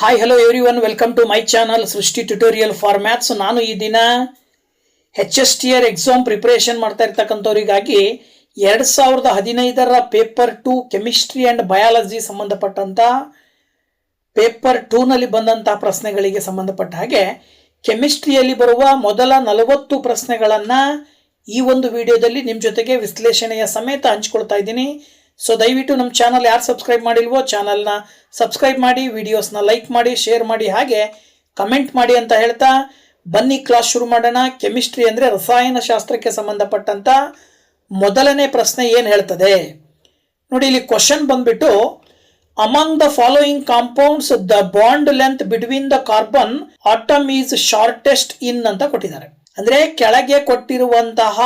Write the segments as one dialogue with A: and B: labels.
A: Hi hello everyone, welcome to my channel Srishti tutorial for maths. ನಾನು ಈ ದಿನ HSTR exam preparation ಮಾಡ್ತಾ ಇರ್ತಕ್ಕಂಥವ್ರಿಗಾಗಿ 2015ರ ಪೇಪರ್ 2 ಕೆಮಿಸ್ಟ್ರಿ ಆ್ಯಂಡ್ ಬಯಾಲಜಿ ಸಂಬಂಧಪಟ್ಟಂಥ ಪೇಪರ್ 2ನಲ್ಲಿ ಬಂದಂಥ ಪ್ರಶ್ನೆಗಳಿಗೆ ಸಂಬಂಧಪಟ್ಟ ಹಾಗೆ ಕೆಮಿಸ್ಟ್ರಿಯಲ್ಲಿ ಬರುವ ಮೊದಲ 40 ಪ್ರಶ್ನೆಗಳನ್ನು ಈ ಒಂದು ವಿಡಿಯೋದಲ್ಲಿ ನಿಮ್ಮ ಜೊತೆಗೆ ವಿಶ್ಲೇಷಣೆಯ ಸಮೇತ ಹಂಚ್ಕೊಳ್ತಾ ಇದ್ದೀನಿ. ಸೊ ದಯವಿಟ್ಟು ನಮ್ಮ ಚಾನಲ್ ಯಾರು ಸಬ್ಸ್ಕ್ರೈಬ್ ಮಾಡಿಲ್ವೋ ಚಾನಲ್ನ ಸಬ್ಸ್ಕ್ರೈಬ್ ಮಾಡಿ, ವಿಡಿಯೋಸ್ನ ಲೈಕ್ ಮಾಡಿ, ಶೇರ್ ಮಾಡಿ, ಹಾಗೆ ಕಮೆಂಟ್ ಮಾಡಿ ಅಂತ ಹೇಳ್ತಾ ಬನ್ನಿ ಕ್ಲಾಸ್ ಶುರು ಮಾಡೋಣ. ಕೆಮಿಸ್ಟ್ರಿ ಅಂದರೆ ರಸಾಯನಶಾಸ್ತ್ರಕ್ಕೆ ಸಂಬಂಧಪಟ್ಟಂಥ ಮೊದಲನೇ ಪ್ರಶ್ನೆ ಏನು ಹೇಳ್ತದೆ ನೋಡಿ. ಇಲ್ಲಿ ಕ್ವಶನ್ ಬಂದ್ಬಿಟ್ಟು, among the following compounds the bond length between the carbon atom is shortest in ಅಂತ ಕೊಟ್ಟಿದ್ದಾರೆ. ಅಂದ್ರೆ ಕೆಳಗೆ ಕೊಟ್ಟಿರುವಂತಹ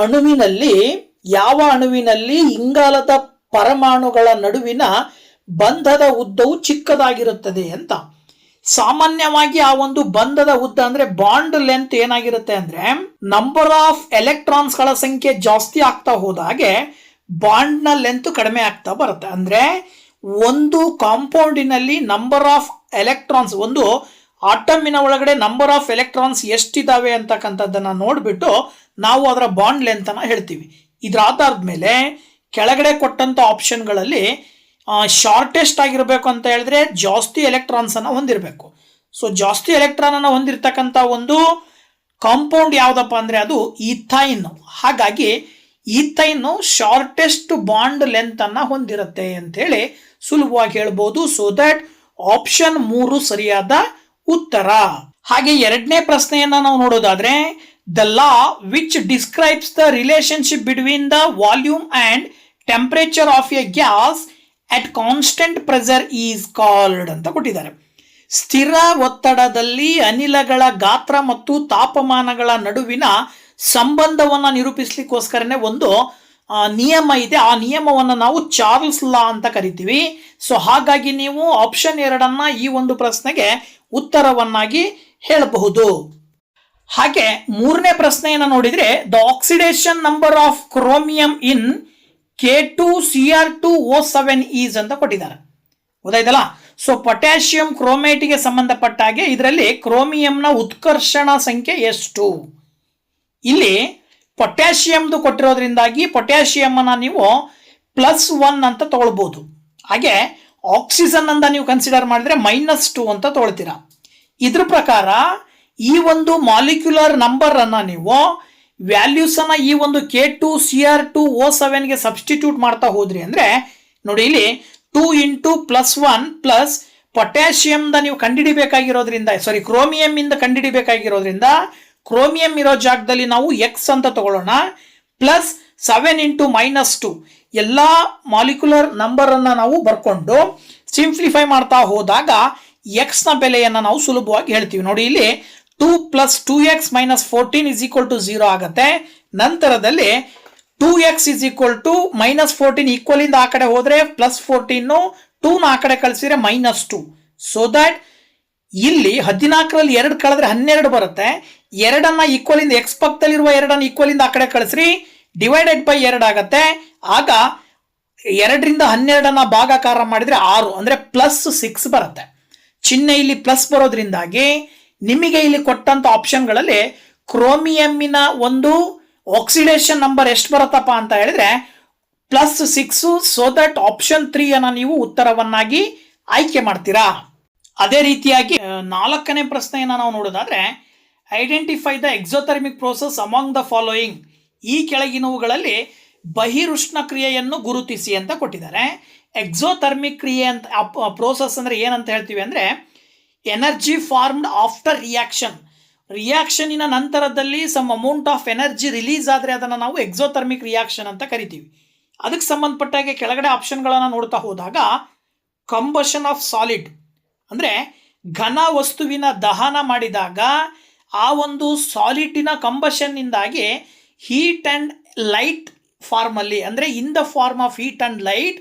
A: ಅಣುವಿನಲ್ಲಿ ಯಾವ ಅಣುವಿನಲ್ಲಿ ಇಂಗಾಲದ ಪರಮಾಣುಗಳ ನಡುವಿನ ಬಂಧದ ಉದ್ದವು ಚಿಕ್ಕದಾಗಿರುತ್ತದೆ ಅಂತ. ಸಾಮಾನ್ಯವಾಗಿ ಆ ಒಂದು ಬಂಧದ ಉದ್ದ ಅಂದ್ರೆ ಬಾಂಡ್ ಲೆಂತ್ ಏನಾಗಿರುತ್ತೆ ಅಂದ್ರೆ, ನಂಬರ್ ಆಫ್ ಎಲೆಕ್ಟ್ರಾನ್ಸ್ ಗಳ ಸಂಖ್ಯೆ ಜಾಸ್ತಿ ಆಗ್ತಾ ಹೋದಾಗೆ ಬಾಂಡ್ ನ ಲೆಂತ್ ಕಡಿಮೆ ಆಗ್ತಾ ಬರುತ್ತೆ. ಅಂದ್ರೆ ಒಂದು ಕಾಂಪೌಂಡಿನಲ್ಲಿ ನಂಬರ್ ಆಫ್ ಎಲೆಕ್ಟ್ರಾನ್ಸ್, ಒಂದು ಆಟಮಿನ ಒಳಗಡೆ ನಂಬರ್ ಆಫ್ ಎಲೆಕ್ಟ್ರಾನ್ಸ್ ಎಷ್ಟಿದಾವೆ ಅಂತಕ್ಕಂಥದ್ದನ್ನ ನೋಡ್ಬಿಟ್ಟು ನಾವು ಅದರ ಬಾಂಡ್ ಲೆಂತ್ ಅನ್ನ ಹೇಳ್ತೀವಿ. ಇದ್ರ ಆಧಾರದ ಮೇಲೆ ಕೆಳಗಡೆ ಕೊಟ್ಟಂತ ಆಪ್ಷನ್ಗಳಲ್ಲಿ ಶಾರ್ಟೆಸ್ಟ್ ಆಗಿರಬೇಕು ಅಂತ ಹೇಳಿದ್ರೆ ಜಾಸ್ತಿ ಎಲೆಕ್ಟ್ರಾನ್ಸ್ ಅನ್ನ ಹೊಂದಿರಬೇಕು. ಸೊ ಜಾಸ್ತಿ ಎಲೆಕ್ಟ್ರಾನ್ ಅನ್ನ ಹೊಂದಿರತಕ್ಕಂಥ ಒಂದು ಕಾಂಪೌಂಡ್ ಯಾವ್ದಪ್ಪ ಅಂದ್ರೆ ಅದು ಈಥೈನ್. ಹಾಗಾಗಿ ಈಥೈನ್ ಶಾರ್ಟೆಸ್ಟ್ ಬಾಂಡ್ ಲೆಂತ್ ಅನ್ನ ಹೊಂದಿರುತ್ತೆ ಅಂತೇಳಿ ಸುಲಭವಾಗಿ ಹೇಳ್ಬೋದು. ಸೊ ದಟ್ ಆಪ್ಷನ್ 3 ಸರಿಯಾದ ಉತ್ತರ. ಹಾಗೆ ಎರಡನೇ ಪ್ರಶ್ನೆಯನ್ನ ನಾವು ನೋಡೋದಾದ್ರೆ, the law which describes the relationship between the volume and temperature of A gas at constant pressure is called ಅಂತ ಕೊಟ್ಟಿದ್ದಾರೆ. ಸ್ಥಿರ ಒತ್ತಡದಲ್ಲಿ ಅನಿಲಗಳ ಗಾತ್ರ ಮತ್ತು ತಾಪಮಾನಗಳ ನಡುವಿನ ಸಂಬಂಧವನ್ನು ನಿರೂಪಿಸಲಿಕ್ಕೋಸ್ಕರನೇ ಒಂದು ನಿಯಮ ಇದೆ. ಆ ನಿಯಮವನ್ನು ನಾವು ಚಾರ್ಲ್ಸ್ ಲಾ ಅಂತ ಕರಿತೀವಿ. ಸೊ ಹಾಗಾಗಿ ನೀವು ಆಪ್ಷನ್ 2 ಈ ಒಂದು ಪ್ರಶ್ನೆಗೆ ಉತ್ತರವನ್ನಾಗಿ ಹೇಳಬಹುದು. ಹಾಗೆ ಮೂರನೇ ಪ್ರಶ್ನೆಯನ್ನು ನೋಡಿದ್ರೆ, the oxidation number of chromium in K2Cr2O7 is ಅಂತ ಕೊಟ್ಟಿದ್ದಾರೆ. ಗೊತ್ತಾಯ್ತಲ್ಲ. ಸೊ ಪೊಟ್ಯಾಷಿಯಂ ಕ್ರೋಮೇಟಿಗೆ ಸಂಬಂಧಪಟ್ಟ ಹಾಗೆ ಇದರಲ್ಲಿ ಕ್ರೋಮಿಯಂನ ಉತ್ಕರ್ಷಣ ಸಂಖ್ಯೆ ಎಷ್ಟು? ಇಲ್ಲಿ ಪೊಟ್ಯಾಷಿಯಂದು ಕೊಟ್ಟಿರೋದ್ರಿಂದಾಗಿ ಪೊಟ್ಯಾಷಿಯಂ ಅನ್ನ ನೀವು +1 ಅಂತ ತಗೊಳ್ಬಹುದು. ಹಾಗೆ ಆಕ್ಸಿಜನ್ ಅಂತ ನೀವು ಕನ್ಸಿಡರ್ ಮಾಡಿದ್ರೆ -2 ಅಂತ ತಗೊಳ್ತೀರಾ. ಇದ್ರ ಪ್ರಕಾರ ಈ ಒಂದು ಮಾಲಿಕ್ಯುಲರ್ ನಂಬರ್ ಅನ್ನ ನೀವು ವ್ಯಾಲ್ಯೂಸ್ ಅನ್ನ ಈ ಒಂದು K2Cr2O7 ಗೆ ಸಬ್ಸ್ಟಿಟ್ಯೂಟ್ ಮಾಡ್ತಾ ಹೋದ್ರಿ ಅಂದ್ರೆ ನೋಡಿ, ಇಲ್ಲಿ 2 × +1 ಪ್ಲಸ್ ಪೊಟ್ಯಾಷಿಯಂ ನೀವು ಕಂಡುಹಿಡಿಬೇಕಾಗಿರೋದ್ರಿಂದ, ಕ್ರೋಮಿಯಂ ಇಂದ ಕಂಡುಹಿಡಿಬೇಕಾಗಿರೋದ್ರಿಂದ ಕ್ರೋಮಿಯಂ ಇರೋ ಜಾಗದಲ್ಲಿ ನಾವು X ಅಂತ ತಗೊಳ್ಳೋಣ, ಪ್ಲಸ್ 7 × -2 ಎಲ್ಲ ಮಾಲಿಕ್ಯುಲರ್ ನಂಬರ್ ಅನ್ನ ನಾವು ಬರ್ಕೊಂಡು ಸಿಂಪ್ಲಿಫೈ ಮಾಡ್ತಾ ಹೋದಾಗ X ನ ಬೆಲೆಯನ್ನು ನಾವು ಸುಲಭವಾಗಿ ಹೇಳ್ತೀವಿ. ನೋಡಿ, ಇಲ್ಲಿ 2 + 2x - 14 = 0 ಆಗುತ್ತೆ. ನಂತರದಲ್ಲಿ 2x -14 ಈಕ್ವಲ್ ಇಂದ ಆ ಕಡೆ ಹೋದ್ರೆ +14, 2 ನ ಆ ಕಡೆ ಕಳಿಸಿದ್ರೆ -2. ಸೊ ದಟ್ ಇಲ್ಲಿ 14ರಲ್ಲಿ 2 ಕಳೆದ್ರೆ 12 ಬರುತ್ತೆ. 2 ಈಕ್ವಲ್ ಇಂದ ಎಕ್ಸ್ ಪಕ್ಕದಲ್ಲಿರುವ 2 ಈಕ್ವಲ್ ಇಂದ ಆ ಕಡೆ ಕಳಿಸ್ರಿ, ಡಿವೈಡೆಡ್ ಬೈ 2 ಆಗುತ್ತೆ. ಆಗ 2 ರಿಂದ 12 ಭಾಗಾಕಾರ ಮಾಡಿದ್ರೆ 6 ಅಂದ್ರೆ +6 ಬರುತ್ತೆ. ಚಿಹ್ನೆ ಇಲ್ಲಿ ಪ್ಲಸ್ ಬರೋದ್ರಿಂದಾಗಿ ನಿಮಗೆ ಇಲ್ಲಿ ಕೊಟ್ಟಂತ ಆಪ್ಷನ್ಗಳಲ್ಲಿ ಕ್ರೋಮಿಯಂನ ಒಂದು ಆಕ್ಸಿಡೇಷನ್ ನಂಬರ್ ಎಷ್ಟು ಬರುತ್ತಪ್ಪ ಅಂತ ಹೇಳಿದ್ರೆ +6. ಸೊ ದಟ್ ಆಪ್ಷನ್ 3 ಅನ್ನ ನೀವು ಉತ್ತರವನ್ನಾಗಿ ಆಯ್ಕೆ ಮಾಡ್ತೀರಾ. ಅದೇ ರೀತಿಯಾಗಿ 4ನೇ ಪ್ರಶ್ನೆಯನ್ನ ನಾವು ನೋಡೋದಾದ್ರೆ, identify the exothermic process among the following. ಈ ಕೆಳಗಿನವುಗಳಲ್ಲಿ ಬಹಿರುಷ್ಣ ಕ್ರಿಯೆಯನ್ನು ಗುರುತಿಸಿ ಅಂತ ಕೊಟ್ಟಿದ್ದಾರೆ. ಎಕ್ಸೋಥರ್ಮಿಕ್ ಕ್ರಿಯೆ ಅಂತ ಪ್ರೋಸೆಸ್ ಅಂದ್ರೆ ಏನಂತ ಹೇಳ್ತೀವಿ ಅಂದ್ರೆ, ಎನರ್ಜಿ ಫಾರ್ಮ್ಡ್ ಆಫ್ಟರ್ ರಿಯಾಕ್ಷನಿನ ನಂತರದಲ್ಲಿ some amount of energy release ಆದರೆ ಅದನ್ನು ನಾವು ಎಕ್ಸೋಥರ್ಮಿಕ್ ರಿಯಾಕ್ಷನ್ ಅಂತ ಕರಿತೀವಿ. ಅದಕ್ಕೆ ಸಂಬಂಧಪಟ್ಟಾಗೆ ಕೆಳಗಡೆ ಆಪ್ಷನ್ಗಳನ್ನು ನೋಡ್ತಾ ಹೋದಾಗ, ಕಂಬಷನ್ ಆಫ್ ಸಾಲಿಡ್ ಅಂದರೆ ಘನ ವಸ್ತುವಿನ ದಹನ ಮಾಡಿದಾಗ ಆ ಒಂದು ಸಾಲಿಡಿನ ಕಂಬಷನ್ನಿಂದಾಗಿ ಹೀಟ್ ಆ್ಯಂಡ್ ಲೈಟ್ ಫಾರ್ಮಲ್ಲಿ, ಅಂದರೆ in the form of heat and light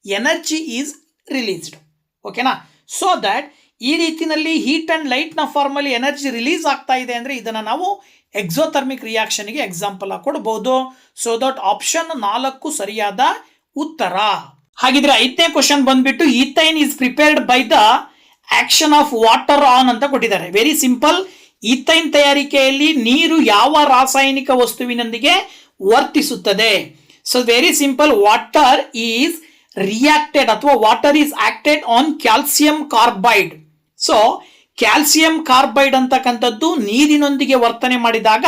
A: energy is released. ಓಕೆನಾ. ಸೊ ದಟ್ ಈ ರೀತಿಯಲ್ಲಿ ಹೀಟ್ ಆ್ಯಂಡ್ ಲೈಟ್ನ ಫಾರ್ಮಲ್ಲಿ ಎನರ್ಜಿ ರಿಲೀಸ್ ಆಗ್ತಾ ಇದೆ ಅಂದರೆ ಇದನ್ನು ನಾವು ಎಕ್ಸೋಥರ್ಮಿಕ್ ರಿಯಾಕ್ಷನ್ಗೆ ಎಕ್ಸಾಂಪಲ್ ಕೊಡಬಹುದು. ಸೊ ದಟ್ ಆಪ್ಷನ್ 4 ಸರಿಯಾದ ಉತ್ತರ. ಹಾಗಿದ್ರೆ 5ನೇ ಕ್ವಶನ್ ಬಂದ್ಬಿಟ್ಟು, ethyne is prepared by the action of water on ಅಂತ ಕೊಟ್ಟಿದ್ದಾರೆ. Very simple. ಈಥೈನ್ ತಯಾರಿಕೆಯಲ್ಲಿ ನೀರು ಯಾವ ರಾಸಾಯನಿಕ ವಸ್ತುವಿನೊಂದಿಗೆ ವರ್ತಿಸುತ್ತದೆ? So very simple. Water is reacted ಅಥವಾ water is acted on calcium carbide. So calcium carbide ಅಂತಕ್ಕಂಥದ್ದು ನೀರಿನೊಂದಿಗೆ ವರ್ತನೆ ಮಾಡಿದಾಗ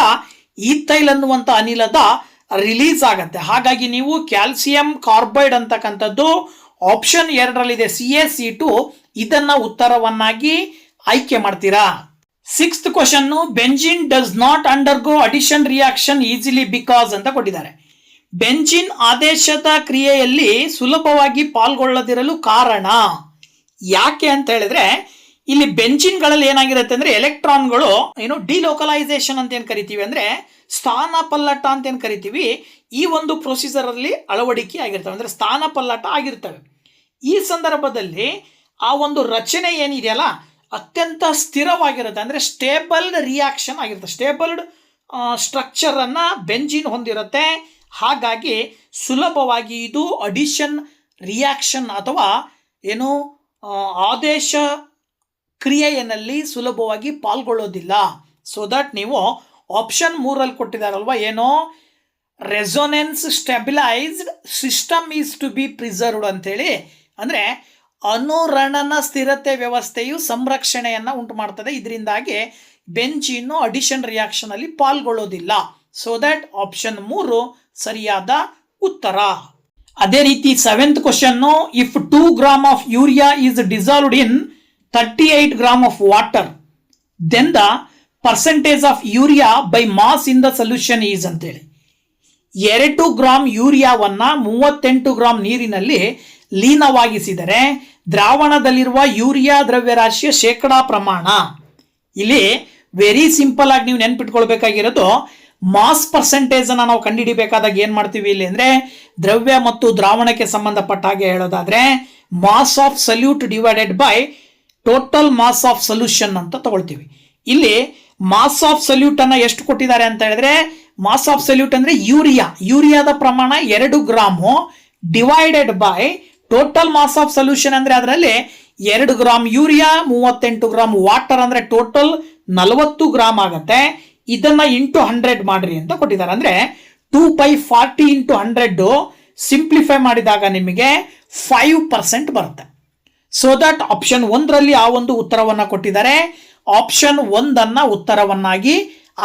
A: ಈಥೈಲ್ ಅನ್ನುವಂಥ ಅನಿಲದ ರಿಲೀಸ್ ಆಗತ್ತೆ. ಹಾಗಾಗಿ ನೀವು ಕ್ಯಾಲ್ಸಿಯಂ ಕಾರ್ಬೈಡ್ ಅಂತಕ್ಕಂಥದ್ದು ಆಪ್ಷನ್ 2ರಲ್ಲಿದೆ CaC2, ಇದನ್ನ ಉತ್ತರವನ್ನಾಗಿ ಆಯ್ಕೆ ಮಾಡ್ತೀರಾ. 6th question, benzene does not undergo addition reaction easily because ಅಂತ ಕೊಟ್ಟಿದ್ದಾರೆ. ಬೆಂಜಿನ್ ಆದೇಶದ ಕ್ರಿಯೆಯಲ್ಲಿ ಸುಲಭವಾಗಿ ಪಾಲ್ಗೊಳ್ಳದಿರಲು ಕಾರಣ ಯಾಕೆ ಅಂತ ಹೇಳಿದ್ರೆ, ಇಲ್ಲಿ ಬೆಂಜಿನ್ಗಳಲ್ಲಿ ಏನಾಗಿರುತ್ತೆ ಅಂದ್ರೆ ಎಲೆಕ್ಟ್ರಾನ್ಗಳು ಏನು ಡಿಲೋಕಲೈಸೇಷನ್ ಅಂತ ಏನು ಕರಿತೀವಿ, ಅಂದ್ರೆ ಸ್ಥಾನ ಪಲ್ಲಟ ಅಂತ ಏನು ಕರಿತೀವಿ, ಈ ಒಂದು ಪ್ರೊಸೀಜರ್ ಅಲ್ಲಿ ಅಳವಡಿಕೆ ಆಗಿರ್ತವೆ, ಅಂದ್ರೆ ಸ್ಥಾನ ಪಲ್ಲಟ ಆಗಿರ್ತವೆ. ಈ ಸಂದರ್ಭದಲ್ಲಿ ಆ ಒಂದು ರಚನೆ ಏನಿದೆಯಲ್ಲ ಅತ್ಯಂತ ಸ್ಥಿರವಾಗಿರುತ್ತೆ, ಅಂದ್ರೆ ಸ್ಟೇಬಲ್ಡ್ ರಿಯಾಕ್ಷನ್ ಆಗಿರುತ್ತೆ. ಸ್ಟೇಬಲ್ಡ್ ಸ್ಟ್ರಕ್ಚರ್ ಅನ್ನ ಬೆಂಜಿನ್ ಹೊಂದಿರುತ್ತೆ. ಹಾಗಾಗಿ ಸುಲಭವಾಗಿ ಇದು ಅಡಿಷನ್ ರಿಯಾಕ್ಷನ್ ಅಥವಾ ಏನು ಆದೇಶ ಕ್ರಿಯೆಯಲ್ಲಿ ಸುಲಭವಾಗಿ ಪಾಲ್ಗೊಳ್ಳೋದಿಲ್ಲ. ಸೊ ದಟ್ ನೀವು ಆಪ್ಷನ್ 3ರಲ್ಲಿ ಕೊಟ್ಟಿದ್ದಾರಲ್ವಾ, ಏನೋ resonance stabilised system is to be preserved ಅಂತೇಳಿ, ಅಂದರೆ ಅನುರಣನ ಸ್ಥಿರತೆ ವ್ಯವಸ್ಥೆಯು ಸಂರಕ್ಷಣೆಯನ್ನು ಉಂಟು ಮಾಡ್ತದೆ. ಇದರಿಂದಾಗಿ ಬೆಂಜಿನ್ನು ಅಡಿಷನ್ ರಿಯಾಕ್ಷನ್ ಅಲ್ಲಿ ಪಾಲ್ಗೊಳ್ಳೋದಿಲ್ಲ. ಸೊ ದಟ್ ಆಪ್ಷನ್ 3 ಸರಿಯಾದ ಉತ್ತರ. ಅದೇ ರೀತಿ 7th question, if 2 grams of urea is dissolved in 38 grams of water then the percentage of urea by mass in the solution is ಅಂತೇಳಿ. 2 ಗ್ರಾಂ ಯೂರಿಯಾವನ್ನ 38 ಗ್ರಾಂ ನೀರಿನಲ್ಲಿ ಲೀನವಾಗಿಸಿದರೆ ದ್ರಾವಣದಲ್ಲಿರುವ ಯೂರಿಯಾ ದ್ರವ್ಯರಾಶಿಯ ಶೇಕಡಾ ಪ್ರಮಾಣ. ಇಲ್ಲಿ ವೆರಿ ಸಿಂಪಲ್ ಆಗಿ ನೀವು ನೆನ್ಪಿಟ್ಕೊಳ್ಬೇಕಾಗಿರೋದು, ಮಾಸ್ ಪರ್ಸೆಂಟೇಜ್ ಅನ್ನು ನಾವು ಕಂಡುಹಿಡಿಬೇಕಾದಾಗ ಏನ್ ಮಾಡ್ತೀವಿ ಇಲ್ಲಿ ಅಂದ್ರೆ, ದ್ರವ್ಯ ಮತ್ತು ದ್ರಾವಣಕ್ಕೆ ಸಂಬಂಧಪಟ್ಟ ಹಾಗೆ ಹೇಳೋದಾದ್ರೆ mass of solute divided by total mass of solution ಅಂತ ತಗೊಳ್ತೀವಿ. ಇಲ್ಲಿ ಮಾಸ್ ಆಫ್ ಸಲ್ಯೂಟ್ ಅನ್ನ ಎಷ್ಟು ಕೊಟ್ಟಿದ್ದಾರೆ ಅಂತ ಹೇಳಿದ್ರೆ, ಮಾಸ್ ಆಫ್ ಸಲ್ಯೂಟ್ ಅಂದ್ರೆ ಯೂರಿಯಾದ ಪ್ರಮಾಣ 2 gram divided by total mass of solution ಅಂದ್ರೆ ಅದರಲ್ಲಿ 2 ಗ್ರಾಮ್ ಯೂರಿಯಾ 38 ಗ್ರಾಮ್ ವಾಟರ್ ಅಂದ್ರೆ ಟೋಟಲ್ 40 ಗ್ರಾಮ್ ಆಗತ್ತೆ. ಇದನ್ನ ಇಂಟು 100 ಮಾಡ್ರಿ ಅಂತ ಕೊಟ್ಟಿದ್ದಾರೆ. ಅಂದ್ರೆ 2/40 ಇಂಟು 100 ಸಿಂಪ್ಲಿಫೈ ಮಾಡಿದಾಗ ನಿಮಗೆ 5% ಬರುತ್ತೆ. ಸೊ ದಟ್ ಆಪ್ಷನ್ 1ರಲ್ಲಿ ಆ ಒಂದು ಉತ್ತರವನ್ನ ಕೊಟ್ಟಿದ್ದಾರೆ. ಆಪ್ಷನ್ 1 ಉತ್ತರವನ್ನಾಗಿ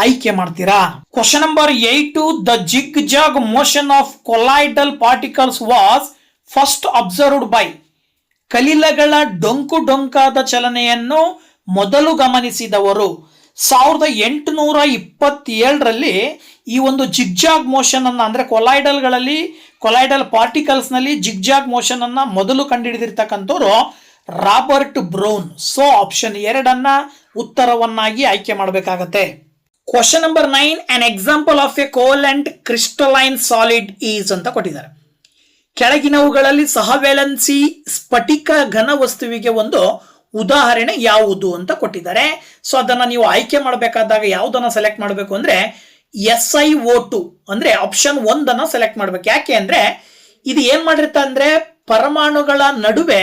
A: ಆಯ್ಕೆ ಮಾಡ್ತೀರಾ. Question number 8, the zig zag motion of colloidal particles was first observed by. ಕಲಿಲಗಳ ಡೊಂಕಾದ ಚಲನೆಯನ್ನು ಮೊದಲು ಗಮನಿಸಿದವರು 1827ರಲ್ಲಿ ಈ ಒಂದು ಜಿಗ್ಜಾಗ್ ಮೋಷನ್ ಅನ್ನ, ಅಂದ್ರೆ ಕೊಲೈಡಲ್ ಪಾರ್ಟಿಕಲ್ಸ್ ನಲ್ಲಿ ಜಿಗ್ಜಾಗ್ ಮೋಷನ್ ಅನ್ನ ಮೊದಲು ಕಂಡುಹಿಡಿದಿರ್ತಕ್ಕಂಥವ್ರು ರಾಬರ್ಟ್ ಬ್ರೌನ್. ಸೊ ಆಪ್ಷನ್ 2 ಉತ್ತರವನ್ನಾಗಿ ಆಯ್ಕೆ ಮಾಡಬೇಕಾಗತ್ತೆ. Question number 9, an example of A covalent crystalline solid is ಅಂತ ಕೊಟ್ಟಿದ್ದಾರೆ. ಕೆಳಗಿನವುಗಳಲ್ಲಿ ಸಹವೇಲೆನ್ಸಿ ಸ್ಫಟಿಕ ಘನ ವಸ್ತುವಿಗೆ ಒಂದು ಉದಾಹರಣೆ ಯಾವುದು ಅಂತ ಕೊಟ್ಟಿದ್ದಾರೆ. ಸೊ ಅದನ್ನ ನೀವು ಆಯ್ಕೆ ಮಾಡಬೇಕಾದಾಗ ಯಾವುದನ್ನ ಸೆಲೆಕ್ಟ್ ಮಾಡಬೇಕು ಅಂದ್ರೆ SiO2 ಅಂದ್ರೆ ಆಪ್ಷನ್ 1 ಸೆಲೆಕ್ಟ್ ಮಾಡ್ಬೇಕು. ಯಾಕೆ ಅಂದ್ರೆ ಇದು ಏನ್ ಮಾಡಿರುತ್ತೆ ಅಂದ್ರೆ ಪರಮಾಣುಗಳ ನಡುವೆ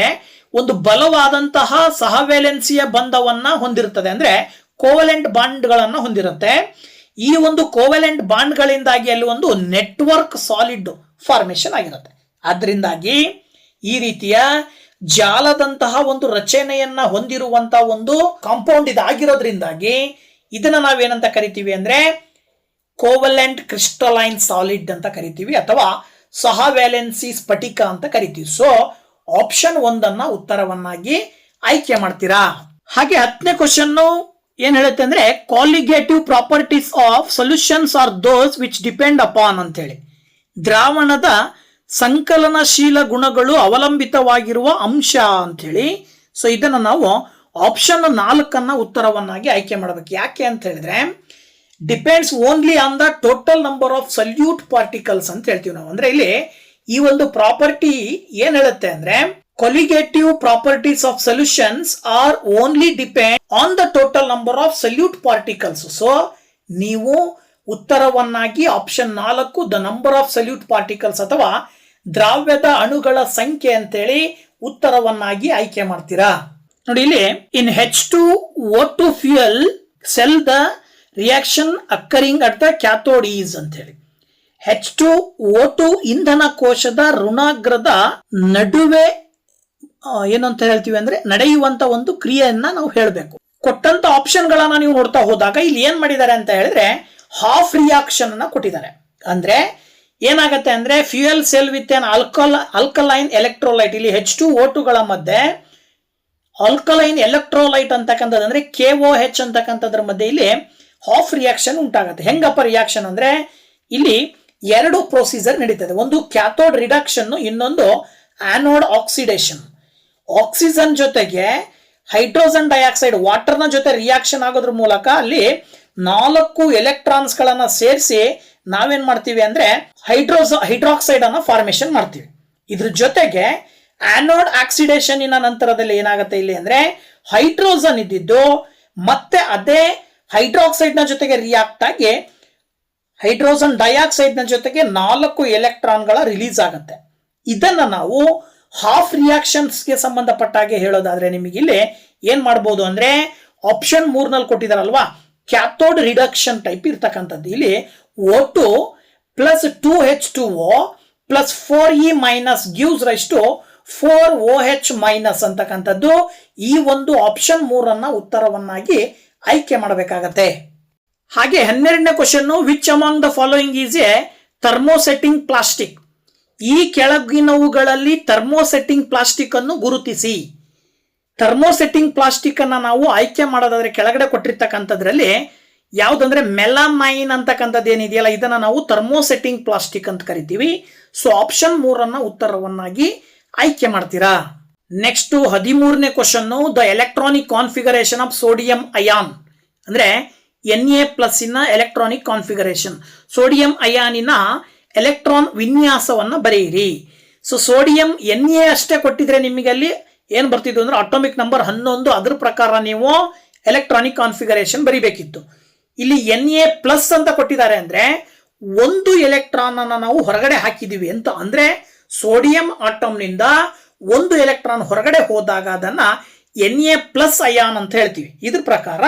A: ಒಂದು ಬಲವಾದಂತಹ ಸಹವೇಲೆನ್ಸಿಯ ಬಂಧವನ್ನ ಹೊಂದಿರುತ್ತದೆ, ಅಂದ್ರೆ ಕೋವೆಲೆಂಟ್ ಬಾಂಡ್ಗಳನ್ನ ಹೊಂದಿರುತ್ತೆ. ಈ ಒಂದು ಕೋವೆಲೆಂಟ್ ಬಾಂಡ್ಗಳಿಂದಾಗಿ ಅಲ್ಲಿ ಒಂದು ನೆಟ್ವರ್ಕ್ ಸಾಲಿಡ್ ಫಾರ್ಮೇಶನ್ ಆಗಿರುತ್ತೆ. ಆದ್ರಿಂದಾಗಿ ಈ ರೀತಿಯ ಜಾಲದಂತಹ ಒಂದು ರಚನೆಯನ್ನ ಹೊಂದಿರುವಂತಹ ಒಂದು ಕಾಂಪೌಂಡ್ ಇದಾಗಿರೋದ್ರಿಂದಾಗಿ ಇದನ್ನ ನಾವೇನಂತ ಕರಿತೀವಿ ಅಂದ್ರೆ ಕೋವೆಲೆಂಟ್ ಕ್ರಿಸ್ಟಲೈನ್ ಸಾಲಿಡ್ ಅಂತ ಕರಿತೀವಿ, ಅಥವಾ ಸಹವೇಲೆನ್ಸಿ ಸ್ಫಟಿಕ ಅಂತ ಕರಿತೀವಿ. ಸೊ ಆಪ್ಷನ್ 1 ಉತ್ತರವನ್ನಾಗಿ ಆಯ್ಕೆ ಮಾಡ್ತೀರಾ. ಹಾಗೆ 10ನೇ ಕ್ವಶನ್ ಏನ್ ಹೇಳುತ್ತೆ ಅಂದ್ರೆ, colligative properties of solutions are those which depend upon ಅಂತ ಹೇಳಿ. ದ್ರಾವಣದ ಸಂಕಲನಶೀಲ ಗುಣಗಳು ಅವಲಂಬಿತವಾಗಿರುವ ಅಂಶ ಅಂತ ಹೇಳಿ. ಸೊ ಇದನ್ನ ನಾವು ಆಪ್ಷನ್ 4 ಉತ್ತರವನ್ನಾಗಿ ಆಯ್ಕೆ ಮಾಡಬೇಕು. ಯಾಕೆ ಅಂತ ಹೇಳಿದ್ರೆ depends only on the total number of solute particles ಅಂತ ಹೇಳ್ತೀವಿ ನಾವು. ಅಂದ್ರೆ ಇಲ್ಲಿ ಈ ಒಂದು ಪ್ರಾಪರ್ಟಿ ಏನ್ ಹೇಳುತ್ತೆ ಅಂದ್ರೆ, colligative properties of solutions are only depend on the total number of solute particles. So ನೀವು ಉತ್ತರವನ್ನಾಗಿ option 4 the number of solute particles ಅಥವಾ ದ್ರಾವ್ಯದ ಅಣುಗಳ ಸಂಖ್ಯೆ ಅಂತೇಳಿ ಉತ್ತರವನ್ನಾಗಿ ಆಯ್ಕೆ ಮಾಡ್ತೀರಾ. ನೋಡಿ ಇಲ್ಲಿ in H2O2 fuel cell the reaction occurring at the cathode is ಅಂತ ಹೇಳಿ. H2O2 ಇಂಧನ ಕೋಶದ ಋಣಾಗ್ರದ ನಡುವೆ ಏನು ಅಂತ ಹೇಳ್ತೀವಿ ಅಂದ್ರೆ ನಡೆಯುವಂತ ಒಂದು ಕ್ರಿಯೆಯನ್ನ ನಾವು ಹೇಳಬೇಕು. ಕೊಟ್ಟಂತ ಆಪ್ಷನ್ ಗಳನ್ನ ನೀವು ನೋಡ್ತಾ ಹೋದಾಗ ಇಲ್ಲಿ ಏನ್ ಮಾಡಿದ್ದಾರೆ ಅಂತ ಹೇಳಿದ್ರೆ ಹಾಫ್ ರಿಯಾಕ್ಷನ್ ಅನ್ನ ಕೊಟ್ಟಿದ್ದಾರೆ. ಅಂದ್ರೆ ಏನಾಗತ್ತೆ ಅಂದ್ರೆ fuel cell with N alkaline electrolyte, ಇಲ್ಲಿ H2O2 ಗಳ ಮಧ್ಯೆ ಆಲ್ಕಲೈನ್ ಎಲೆಕ್ಟ್ರೋಲೈಟ್ ಅಂತಕ್ಕಂಥದ್ದು ಅಂದ್ರೆ KOH ಅಂತಕ್ಕಂಥದ್ರ ಮಧ್ಯೆ ಇಲ್ಲಿ ಹಾಫ್ ರಿಯಾಕ್ಷನ್ ಉಂಟಾಗುತ್ತೆ. ಹೆಂಗಪ್ಪ ರಿಯಾಕ್ಷನ್ ಅಂದ್ರೆ ಇಲ್ಲಿ ಎರಡು ಪ್ರೊಸೀಜರ್ ನಡೀತದೆ. ಒಂದು ಕ್ಯಾಥೋಡ್ ರಿಡಕ್ಷನ್, ಇನ್ನೊಂದು ಆನೋಡ್ ಆಕ್ಸಿಡೇಷನ್. ಆಕ್ಸಿಜನ್ ಜೊತೆಗೆ ಹೈಡ್ರೋಜನ್ ಡೈಆಕ್ಸೈಡ್ ವಾಟರ್ನ ಜೊತೆ ರಿಯಾಕ್ಷನ್ ಆಗೋದ್ರ ಮೂಲಕ ಅಲ್ಲಿ 4 ಎಲೆಕ್ಟ್ರಾನ್ಸ್ ಗಳನ್ನ ಸೇರಿಸಿ ನಾವೇನ್ ಮಾಡ್ತೀವಿ ಅಂದ್ರೆ ಹೈಡ್ರಾಕ್ಸೈಡ್ ಅನ್ನ ಫಾರ್ಮೇಶನ್ ಮಾಡ್ತೀವಿ. ಇದ್ರ ಜೊತೆಗೆ ಆನೋಡ್ ಆಕ್ಸಿಡೇಷನ್ ನಂತರದಲ್ಲಿ ಏನಾಗುತ್ತೆ ಇಲ್ಲಿ ಅಂದ್ರೆ ಹೈಡ್ರೋಜನ್ ಇದ್ದಿದ್ದು ಮತ್ತೆ ಅದೇ ಹೈಡ್ರಾಕ್ಸೈಡ್ ನ ಜೊತೆಗೆ ರಿಯಾಕ್ಟ್ ಆಗಿ ಹೈಡ್ರೋಜನ್ ಡೈಆಕ್ಸೈಡ್ ನ ಜೊತೆಗೆ 4 ಎಲೆಕ್ಟ್ರಾನ್ಗಳ ರಿಲೀಸ್ ಆಗುತ್ತೆ. ಇದನ್ನ ನಾವು ಹಾಫ್ ರಿಯಾಕ್ಷನ್ಸ್ಗೆ ಸಂಬಂಧಪಟ್ಟ ಹಾಗೆ ಹೇಳೋದಾದ್ರೆ ನಿಮಗೆ ಇಲ್ಲಿ ಏನ್ ಮಾಡ್ಬೋದು ಅಂದ್ರೆ ಆಪ್ಷನ್ 3 ನಲ್ಲಿ ಕೊಟ್ಟಿದಾರಲ್ವಾ, ಕ್ಯಾಥೋಡ್ ರಿಡಕ್ಷನ್ ಟೈಪ್ ಇರ್ತಕ್ಕಂಥದ್ದು. ಇಲ್ಲಿ O2 plus 2H2O plus 4E minus gives rise to 4OH minus ಅಂತಕ್ಕಂಥದ್ದು ಈ ಒಂದು ಆಪ್ಷನ್ 3 ಉತ್ತರವನ್ನಾಗಿ ಆಯ್ಕೆ ಮಾಡಬೇಕಾಗತ್ತೆ. ಹಾಗೆ 12ನೇ question, which among the following is a thermosetting plastic. ಈ ಕೆಳಗಿನವುಗಳಲ್ಲಿ ಥರ್ಮೋಸೆಟ್ಟಿಂಗ್ ಪ್ಲಾಸ್ಟಿಕ್ ಅನ್ನು ಗುರುತಿಸಿ. ಥರ್ಮೋಸೆಟ್ಟಿಂಗ್ ಪ್ಲಾಸ್ಟಿಕ್ ಅನ್ನ ನಾವು ಆಯ್ಕೆ ಮಾಡೋದಾದ್ರೆ ಕೆಳಗಡೆ ಕೊಟ್ಟಿರ್ತಕ್ಕಂಥದ್ರಲ್ಲಿ ಯಾವ್ದಂದ್ರೆ ಮೆಲಾಮೈನ್ ಅಂತಕ್ಕಂಥದ್ದು ಏನಿದೆಯಲ್ಲ ಇದನ್ನ ನಾವು ಥರ್ಮೋಸೆಟ್ಟಿಂಗ್ ಪ್ಲಾಸ್ಟಿಕ್ ಅಂತ ಕರಿತೀವಿ. ಸೊ ಆಪ್ಷನ್ 3 ಉತ್ತರವನ್ನಾಗಿ ಆಯ್ಕೆ ಮಾಡ್ತೀರಾ. ನೆಕ್ಸ್ಟ್ 13ನೇ question, the electronic configuration of sodium ion ಅಂದ್ರೆ Na+ನ ಎಲೆಕ್ಟ್ರಾನಿಕ್ ಕಾನ್ಫಿಗರೇಷನ್. ಸೋಡಿಯಂ ಅಯಾನಿನ ಎಲೆಕ್ಟ್ರಾನ್ ವಿನ್ಯಾಸವನ್ನ ಬರೆಯಿರಿ. ಸೊ ಸೋಡಿಯಂ Na ಅಷ್ಟೇ ಕೊಟ್ಟಿದ್ರೆ ನಿಮಗೆ ಅಲ್ಲಿ ಏನ್ ಬರ್ತಿದ್ದು ಅಂದ್ರೆ ಅಟಾಮಿಕ್ ನಂಬರ್ 11, ಅದ್ರ ಪ್ರಕಾರ ನೀವು ಎಲೆಕ್ಟ್ರಾನಿಕ್ ಕಾನ್ಫಿಗರೇಷನ್ ಬರಿಬೇಕಿತ್ತು. ಇಲ್ಲಿ Na+ ಅಂತ ಕೊಟ್ಟಿದ್ದಾರೆ ಅಂದ್ರೆ 1 ಎಲೆಕ್ಟ್ರಾನ್ ಅನ್ನ ನಾವು ಹೊರಗಡೆ ಹಾಕಿದೀವಿ ಅಂತ ಅಂದ್ರೆ ಸೋಡಿಯಂ ಆಟಮ್ನಿಂದ 1 ಎಲೆಕ್ಟ್ರಾನ್ ಹೊರಗಡೆ ಹೋದಾಗ ಅದನ್ನ Na+ ಅಯಾನ್ ಅಂತ ಹೇಳ್ತೀವಿ. ಇದ್ರ ಪ್ರಕಾರ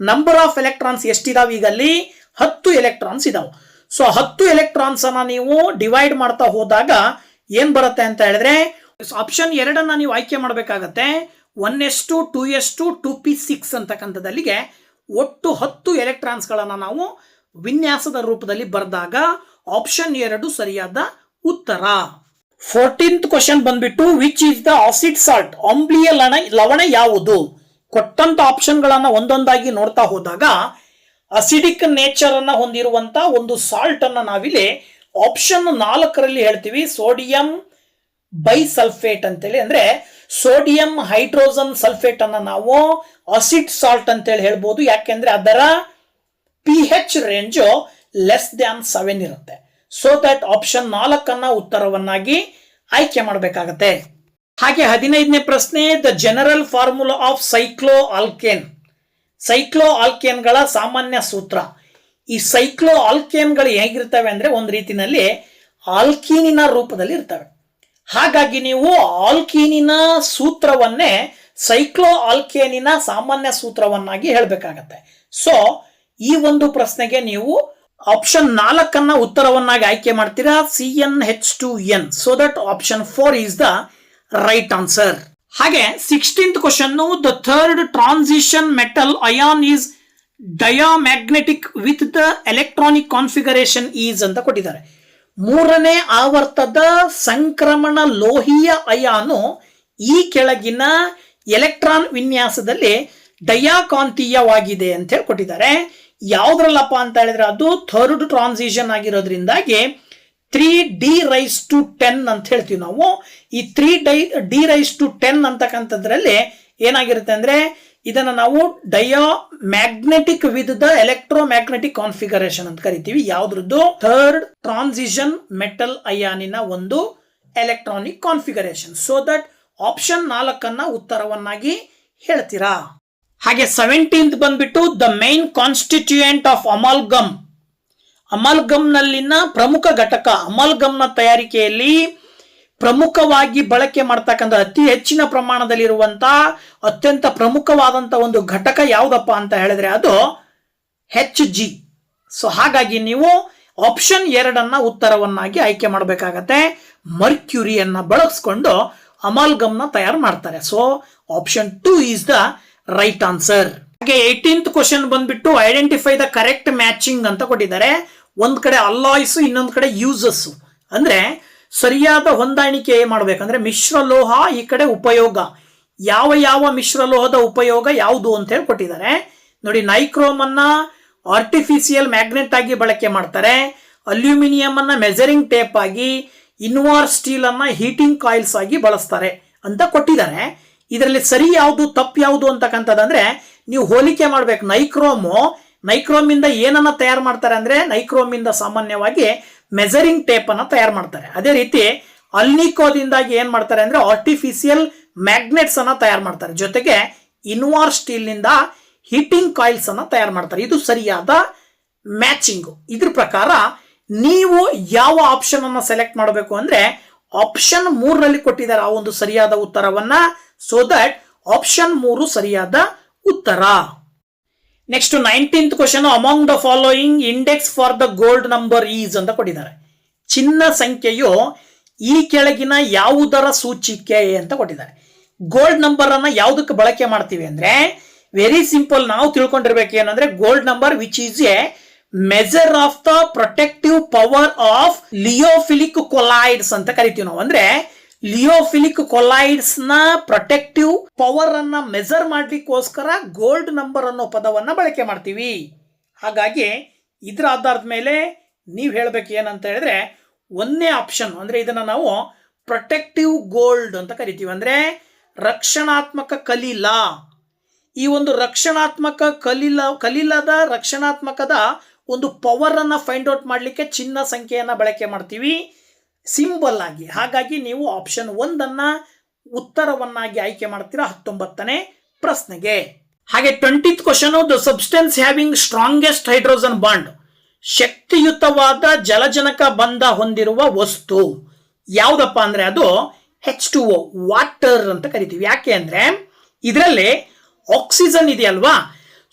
A: ನಂಬರ್ ಆಫ್ ಎಲೆಕ್ಟ್ರಾನ್ಸ್ ಎಷ್ಟಿದಾವೆ, ಈಗ ಅಲ್ಲಿ 10 ಎಲೆಕ್ಟ್ರಾನ್ಸ್ ಇದಾವೆ. ಸೊ 10 ಎಲೆಕ್ಟ್ರಾನ್ಸ್ ಅನ್ನ ನೀವು ಡಿವೈಡ್ ಮಾಡ್ತಾ ಹೋದಾಗ ಏನ್ ಬರುತ್ತೆ ಅಂತ ಹೇಳಿದ್ರೆ ಆಪ್ಷನ್ 2 ನೀವು ಆಯ್ಕೆ ಮಾಡಬೇಕಾಗತ್ತೆ. 1s2 2s2 2p6 ಅಂತಕ್ಕಂಥದ್ದಲ್ಲಿಗೆ ಒಟ್ಟು 10 ಎಲೆಕ್ಟ್ರಾನ್ಸ್ ಗಳನ್ನ ನಾವು ವಿನ್ಯಾಸದ ರೂಪದಲ್ಲಿ ಬರೆದಾಗ ಆಪ್ಷನ್ 2 ಸರಿಯಾದ ಉತ್ತರ. 14th ಕ್ವಶನ್ ಬಂದ್ಬಿಟ್ಟು which is the acid salt, ಆಮ್ಲೀಯ ಲವಣ ಯಾವುದು. ಕೊಟ್ಟಂತ ಆಪ್ಷನ್ ಗಳನ್ನ ಒಂದೊಂದಾಗಿ ನೋಡ್ತಾ ಹೋದಾಗ ಅಸಿಡಿಕ್ ನೇಚರ್ ಅನ್ನ ಹೊಂದಿರುವಂತ ಒಂದು ಸಾಲ್ಟ್ ಅನ್ನ ನಾವಿಲ್ಲಿ ಆಪ್ಷನ್ 4ರಲ್ಲಿ ಹೇಳ್ತೀವಿ ಸೋಡಿಯಂ ಬೈಸಲ್ಫೇಟ್ ಅಂತೇಳಿ. ಅಂದ್ರೆ ಸೋಡಿಯಂ ಹೈಡ್ರೋಜನ್ ಸಲ್ಫೇಟ್ ಅನ್ನ ನಾವು ಅಸಿಡ್ ಸಾಲ್ಟ್ ಅಂತೇಳಿ ಹೇಳ್ಬೋದು. ಯಾಕೆಂದ್ರೆ ಅದರ pH ರೇಂಜ್ <7 ಇರುತ್ತೆ. ಸೊ ದಟ್ ಆಪ್ಷನ್ 4 ಉತ್ತರವನ್ನಾಗಿ ಆಯ್ಕೆ ಮಾಡಬೇಕಾಗತ್ತೆ. ಹಾಗೆ 15ನೇ ಪ್ರಶ್ನೆ, the general formula of cycloalkane. ಸೈಕ್ಲೋ ಆಲ್ಕೇನ್ಗಳ ಸಾಮಾನ್ಯ ಸೂತ್ರ. ಈ ಸೈಕ್ಲೋ ಆಲ್ಕೇನ್ಗಳು ಹೇಗಿರ್ತವೆ ಅಂದ್ರೆ ಒಂದು ರೀತಿಯಲ್ಲಿ ಆಲ್ಕೀನಿನ ರೂಪದಲ್ಲಿ ಇರ್ತವೆ. ಹಾಗಾಗಿ ನೀವು ಆಲ್ಕೀನಿನ ಸೂತ್ರವನ್ನೇ ಸೈಕ್ಲೋ ಆಲ್ಕೇನಿನ ಸಾಮಾನ್ಯ ಸೂತ್ರವನ್ನಾಗಿ ಹೇಳಬೇಕಾಗತ್ತೆ. ಸೊ ಈ ಒಂದು ಪ್ರಶ್ನೆಗೆ ನೀವು ಆಪ್ಷನ್ 4 ಉತ್ತರವನ್ನಾಗಿ ಆಯ್ಕೆ ಮಾಡ್ತೀರಾ, CnH2n. So that option 4 is the right answer. ಹಾಗೆ 16th question, the third transition metal ion is diamagnetic with the electronic configuration is ಅಂತ ಕೊಟ್ಟಿದ್ದಾರೆ. 3ನೇ ಆವರ್ತದ ಸಂಕ್ರಮಣ ಲೋಹೀಯ ಅಯಾನು ಈ ಕೆಳಗಿನ ಎಲೆಕ್ಟ್ರಾನ್ ವಿನ್ಯಾಸದಲ್ಲಿ ಡಯಾಕಾಂತೀಯವಾಗಿದೆ ಅಂತ ಹೇಳಿ ಕೊಟ್ಟಿದ್ದಾರೆ. ಯಾವ್ದ್ರಲ್ಲಪ್ಪ ಅಂತ ಹೇಳಿದ್ರೆ ಅದು ಥರ್ಡ್ ಟ್ರಾನ್ಸಿಷನ್ ಆಗಿರೋದ್ರಿಂದಾಗಿ 3d⁻10 ಅಂತ ಹೇಳ್ತೀವಿ ನಾವು. ಈ 3d⁻10 ಅಂತಕ್ಕಂಥದ್ರಲ್ಲಿ ಏನಾಗಿರುತ್ತೆ ಅಂದ್ರೆ ಇದನ್ನ ನಾವು diamagnetic with the electromagnetic configuration ಅಂತ ಕರಿತೀವಿ. ಯಾವ್ದ್ರದ್ದು ಥರ್ಡ್ ಟ್ರಾನ್ಸಿಷನ್ ಮೆಟಲ್ ಅಯಾನಿನ ಒಂದು electronic configuration. So that option 4 ಉತ್ತರವನ್ನಾಗಿ ಹೇಳ್ತೀರಾ. ಹಾಗೆ 17th ಬಂದ್ಬಿಟ್ಟು the main constituent of amalgam. Amalgam ನಲ್ಲಿನ ಪ್ರಮುಖ ಘಟಕ. ಅಮಾಲ್ಗಮ್ ನ ತಯಾರಿಕೆಯಲ್ಲಿ ಪ್ರಮುಖವಾಗಿ ಬಳಕೆ ಮಾಡ್ತಕ್ಕಂಥ ಅತಿ ಹೆಚ್ಚಿನ ಪ್ರಮಾಣದಲ್ಲಿರುವಂತಹ ಅತ್ಯಂತ ಪ್ರಮುಖವಾದಂಥ ಒಂದು ಘಟಕ ಯಾವುದಪ್ಪ ಅಂತ ಹೇಳಿದ್ರೆ ಅದು HG. ಸೊ ಹಾಗಾಗಿ ನೀವು ಆಪ್ಷನ್ 2 ಉತ್ತರವನ್ನಾಗಿ ಆಯ್ಕೆ ಮಾಡಬೇಕಾಗತ್ತೆ. ಮರ್ಕ್ಯುರಿಯನ್ನ ಬಳಸ್ಕೊಂಡು ಅಮಾಲ್ಗಮ್ನ ತಯಾರು ಮಾಡ್ತಾರೆ. So option 2 is the right answer. ಹಾಗೆ 18th ಕ್ವಶನ್ ಬಂದ್ಬಿಟ್ಟು ಐಡೆಂಟಿಫೈ ದ ಕರೆಕ್ಟ್ ಮ್ಯಾಚಿಂಗ್ ಅಂತ ಕೊಟ್ಟಿದ್ದಾರೆ. ಒಂದ್ ಕಡೆ ಅಲಾಯ್ಸ್, ಇನ್ನೊಂದ್ ಕಡೆ ಯೂಸಸ್. ಅಂದ್ರೆ ಸರಿಯಾದ ಹೊಂದಾಣಿಕೆ ಮಾಡ್ಬೇಕಂದ್ರೆ ಮಿಶ್ರಲೋಹ, ಈ ಕಡೆ ಉಪಯೋಗ. ಯಾವ ಯಾವ ಮಿಶ್ರಲೋಹದ ಉಪಯೋಗ ಯಾವುದು ಅಂತ ಹೇಳಿ ಕೊಟ್ಟಿದ್ದಾರೆ ನೋಡಿ. ನೈಕ್ರೋಮ್ ಅನ್ನ ಆರ್ಟಿಫಿಷಿಯಲ್ ಮ್ಯಾಗ್ನೆಟ್ ಆಗಿ ಬಳಕೆ ಮಾಡ್ತಾರೆ. ಅಲ್ಯೂಮಿನಿಯಂ ಅನ್ನ ಮೆಜರಿಂಗ್ ಟೇಪ್ ಆಗಿ, ಇನ್ವಾರ್ ಸ್ಟೀಲ್ ಅನ್ನ ಹೀಟಿಂಗ್ ಕಾಯಿಲ್ಸ್ ಆಗಿ ಬಳಸ್ತಾರೆ ಅಂತ ಕೊಟ್ಟಿದ್ದಾರೆ. ಇದರಲ್ಲಿ ಸರಿ ಯಾವುದು ತಪ್ಪು ಯಾವುದು ಅಂತಕ್ಕಂಥದ್ದಂದ್ರೆ ನೀವು ಹೋಲಿಕೆ ಮಾಡ್ಬೇಕು. ನೈಕ್ರೋಮ್ ಇಂದ ಏನನ್ನ ತಯಾರು ಮಾಡ್ತಾರೆ ಅಂದ್ರೆ ನೈಕ್ರೋಮ್ ಇಂದ ಸಾಮಾನ್ಯವಾಗಿ ಮೆಜರಿಂಗ್ ಟೇಪ್ ಅನ್ನ ತಯಾರು ಮಾಡ್ತಾರೆ. ಅದೇ ರೀತಿ ಅಲ್ನಿಕೋದಿಂದಾಗಿ ಏನ್ ಮಾಡ್ತಾರೆ ಅಂದ್ರೆ ಆರ್ಟಿಫಿಷಿಯಲ್ ಮ್ಯಾಗ್ನೆಟ್ಸ್ ಅನ್ನ ತಯಾರು ಮಾಡ್ತಾರೆ. ಜೊತೆಗೆ ಇನ್ವಾರ್ ಸ್ಟೀಲ್ ನಿಂದ ಹೀಟಿಂಗ್ ಕಾಯಿಲ್ಸ್ ಅನ್ನ ತಯಾರು ಮಾಡ್ತಾರೆ. ಇದು ಸರಿಯಾದ ಮ್ಯಾಚಿಂಗ್. ಇದ್ರ ಪ್ರಕಾರ ನೀವು ಯಾವ ಆಪ್ಷನ್ ಅನ್ನ ಸೆಲೆಕ್ಟ್ ಮಾಡಬೇಕು ಅಂದ್ರೆ ಆಪ್ಷನ್ 3 ಕೊಟ್ಟಿದ್ದಾರೆ ಆ ಒಂದು ಸರಿಯಾದ ಉತ್ತರವನ್ನ. ಸೊ ದಟ್ ಆಪ್ಷನ್ 3 ಸರಿಯಾದ ಉತ್ತರ. Next 19th question, among the following index for the gold number is ಅಂತ ಕೊಟ್ಟಿದ್ದಾರೆ. ಚಿನ್ನ ಸಂಖ್ಯೆಯು ಈ ಕೆಳಗಿನ ಯಾವುದರ ಸೂಚಿಕೆ ಅಂತ ಕೊಟ್ಟಿದ್ದಾರೆ. ಗೋಲ್ಡ್ ನಂಬರ್ ಅನ್ನ ಯಾವುದಕ್ಕೆ ಬಳಕೆ ಮಾಡ್ತೀವಿ ಅಂದ್ರೆ ವೆರಿ ಸಿಂಪಲ್. ನಾವು ತಿಳ್ಕೊಂಡಿರ್ಬೇಕು ಏನಂದ್ರೆ gold number which is a measure of the protective power of lyophilic colloids ಅಂತ ಕರಿತೀವಿ ನಾವು. ಅಂದ್ರೆ ಲಿಯೋಫಿಲಿಕ್ ಕೊಲೈಡ್ಸ್ ನ ಪ್ರೊಟೆಕ್ಟಿವ್ ಪವರ್ ಅನ್ನ ಮೆಜರ್ ಮಾಡ್ಲಿಕ್ಕೋಸ್ಕರ ಗೋಲ್ಡ್ ನಂಬರ್ ಅನ್ನೋ ಪದವನ್ನ ಬಳಕೆ ಮಾಡ್ತೀವಿ. ಹಾಗಾಗಿ ಇದರ ಆಧಾರದ ಮೇಲೆ ನೀವು ಹೇಳ್ಬೇಕು ಏನಂತ ಹೇಳಿದ್ರೆ 1ನೇ ಆಪ್ಷನ್ ಅಂದ್ರೆ ಇದನ್ನ ನಾವು ಪ್ರೊಟೆಕ್ಟಿವ್ ಗೋಲ್ಡ್ ಅಂತ ಕರಿತೀವಿ. ಅಂದ್ರೆ ರಕ್ಷಣಾತ್ಮಕ ಕಲಿಲ. ಈ ಒಂದು ರಕ್ಷಣಾತ್ಮಕ ಕಲಿಲದ ರಕ್ಷಣಾತ್ಮಕದ ಒಂದು ಪವರ್ ಅನ್ನ ಫೈಂಡ್ ಔಟ್ ಮಾಡ್ಲಿಕ್ಕೆ ಚಿನ್ನ ಸಂಖ್ಯೆಯನ್ನ ಬಳಕೆ ಮಾಡ್ತೀವಿ ಸಿಂಬಲ್ ಆಗಿ. ಹಾಗಾಗಿ ನೀವು ಆಪ್ಷನ್ 1 ಉತ್ತರವನ್ನಾಗಿ ಆಯ್ಕೆ ಮಾಡ್ತೀರಾ 19ನೇ ಪ್ರಶ್ನೆಗೆ. ಹಾಗೆ 20th question, the substance having strongest hydrogen bond, ಶಕ್ತಿಯುತವಾದ ಜಲಜನಕ ಬಂಧ ಹೊಂದಿರುವ ವಸ್ತು ಯಾವುದಪ್ಪ ಅಂದ್ರೆ ಅದು H2O, ವಾಟರ್ ಅಂತ ಕರಿತೀವಿ. ಯಾಕೆ ಅಂದ್ರೆ ಇದರಲ್ಲಿ ಆಕ್ಸಿಜನ್ ಇದೆಯಲ್ವಾ.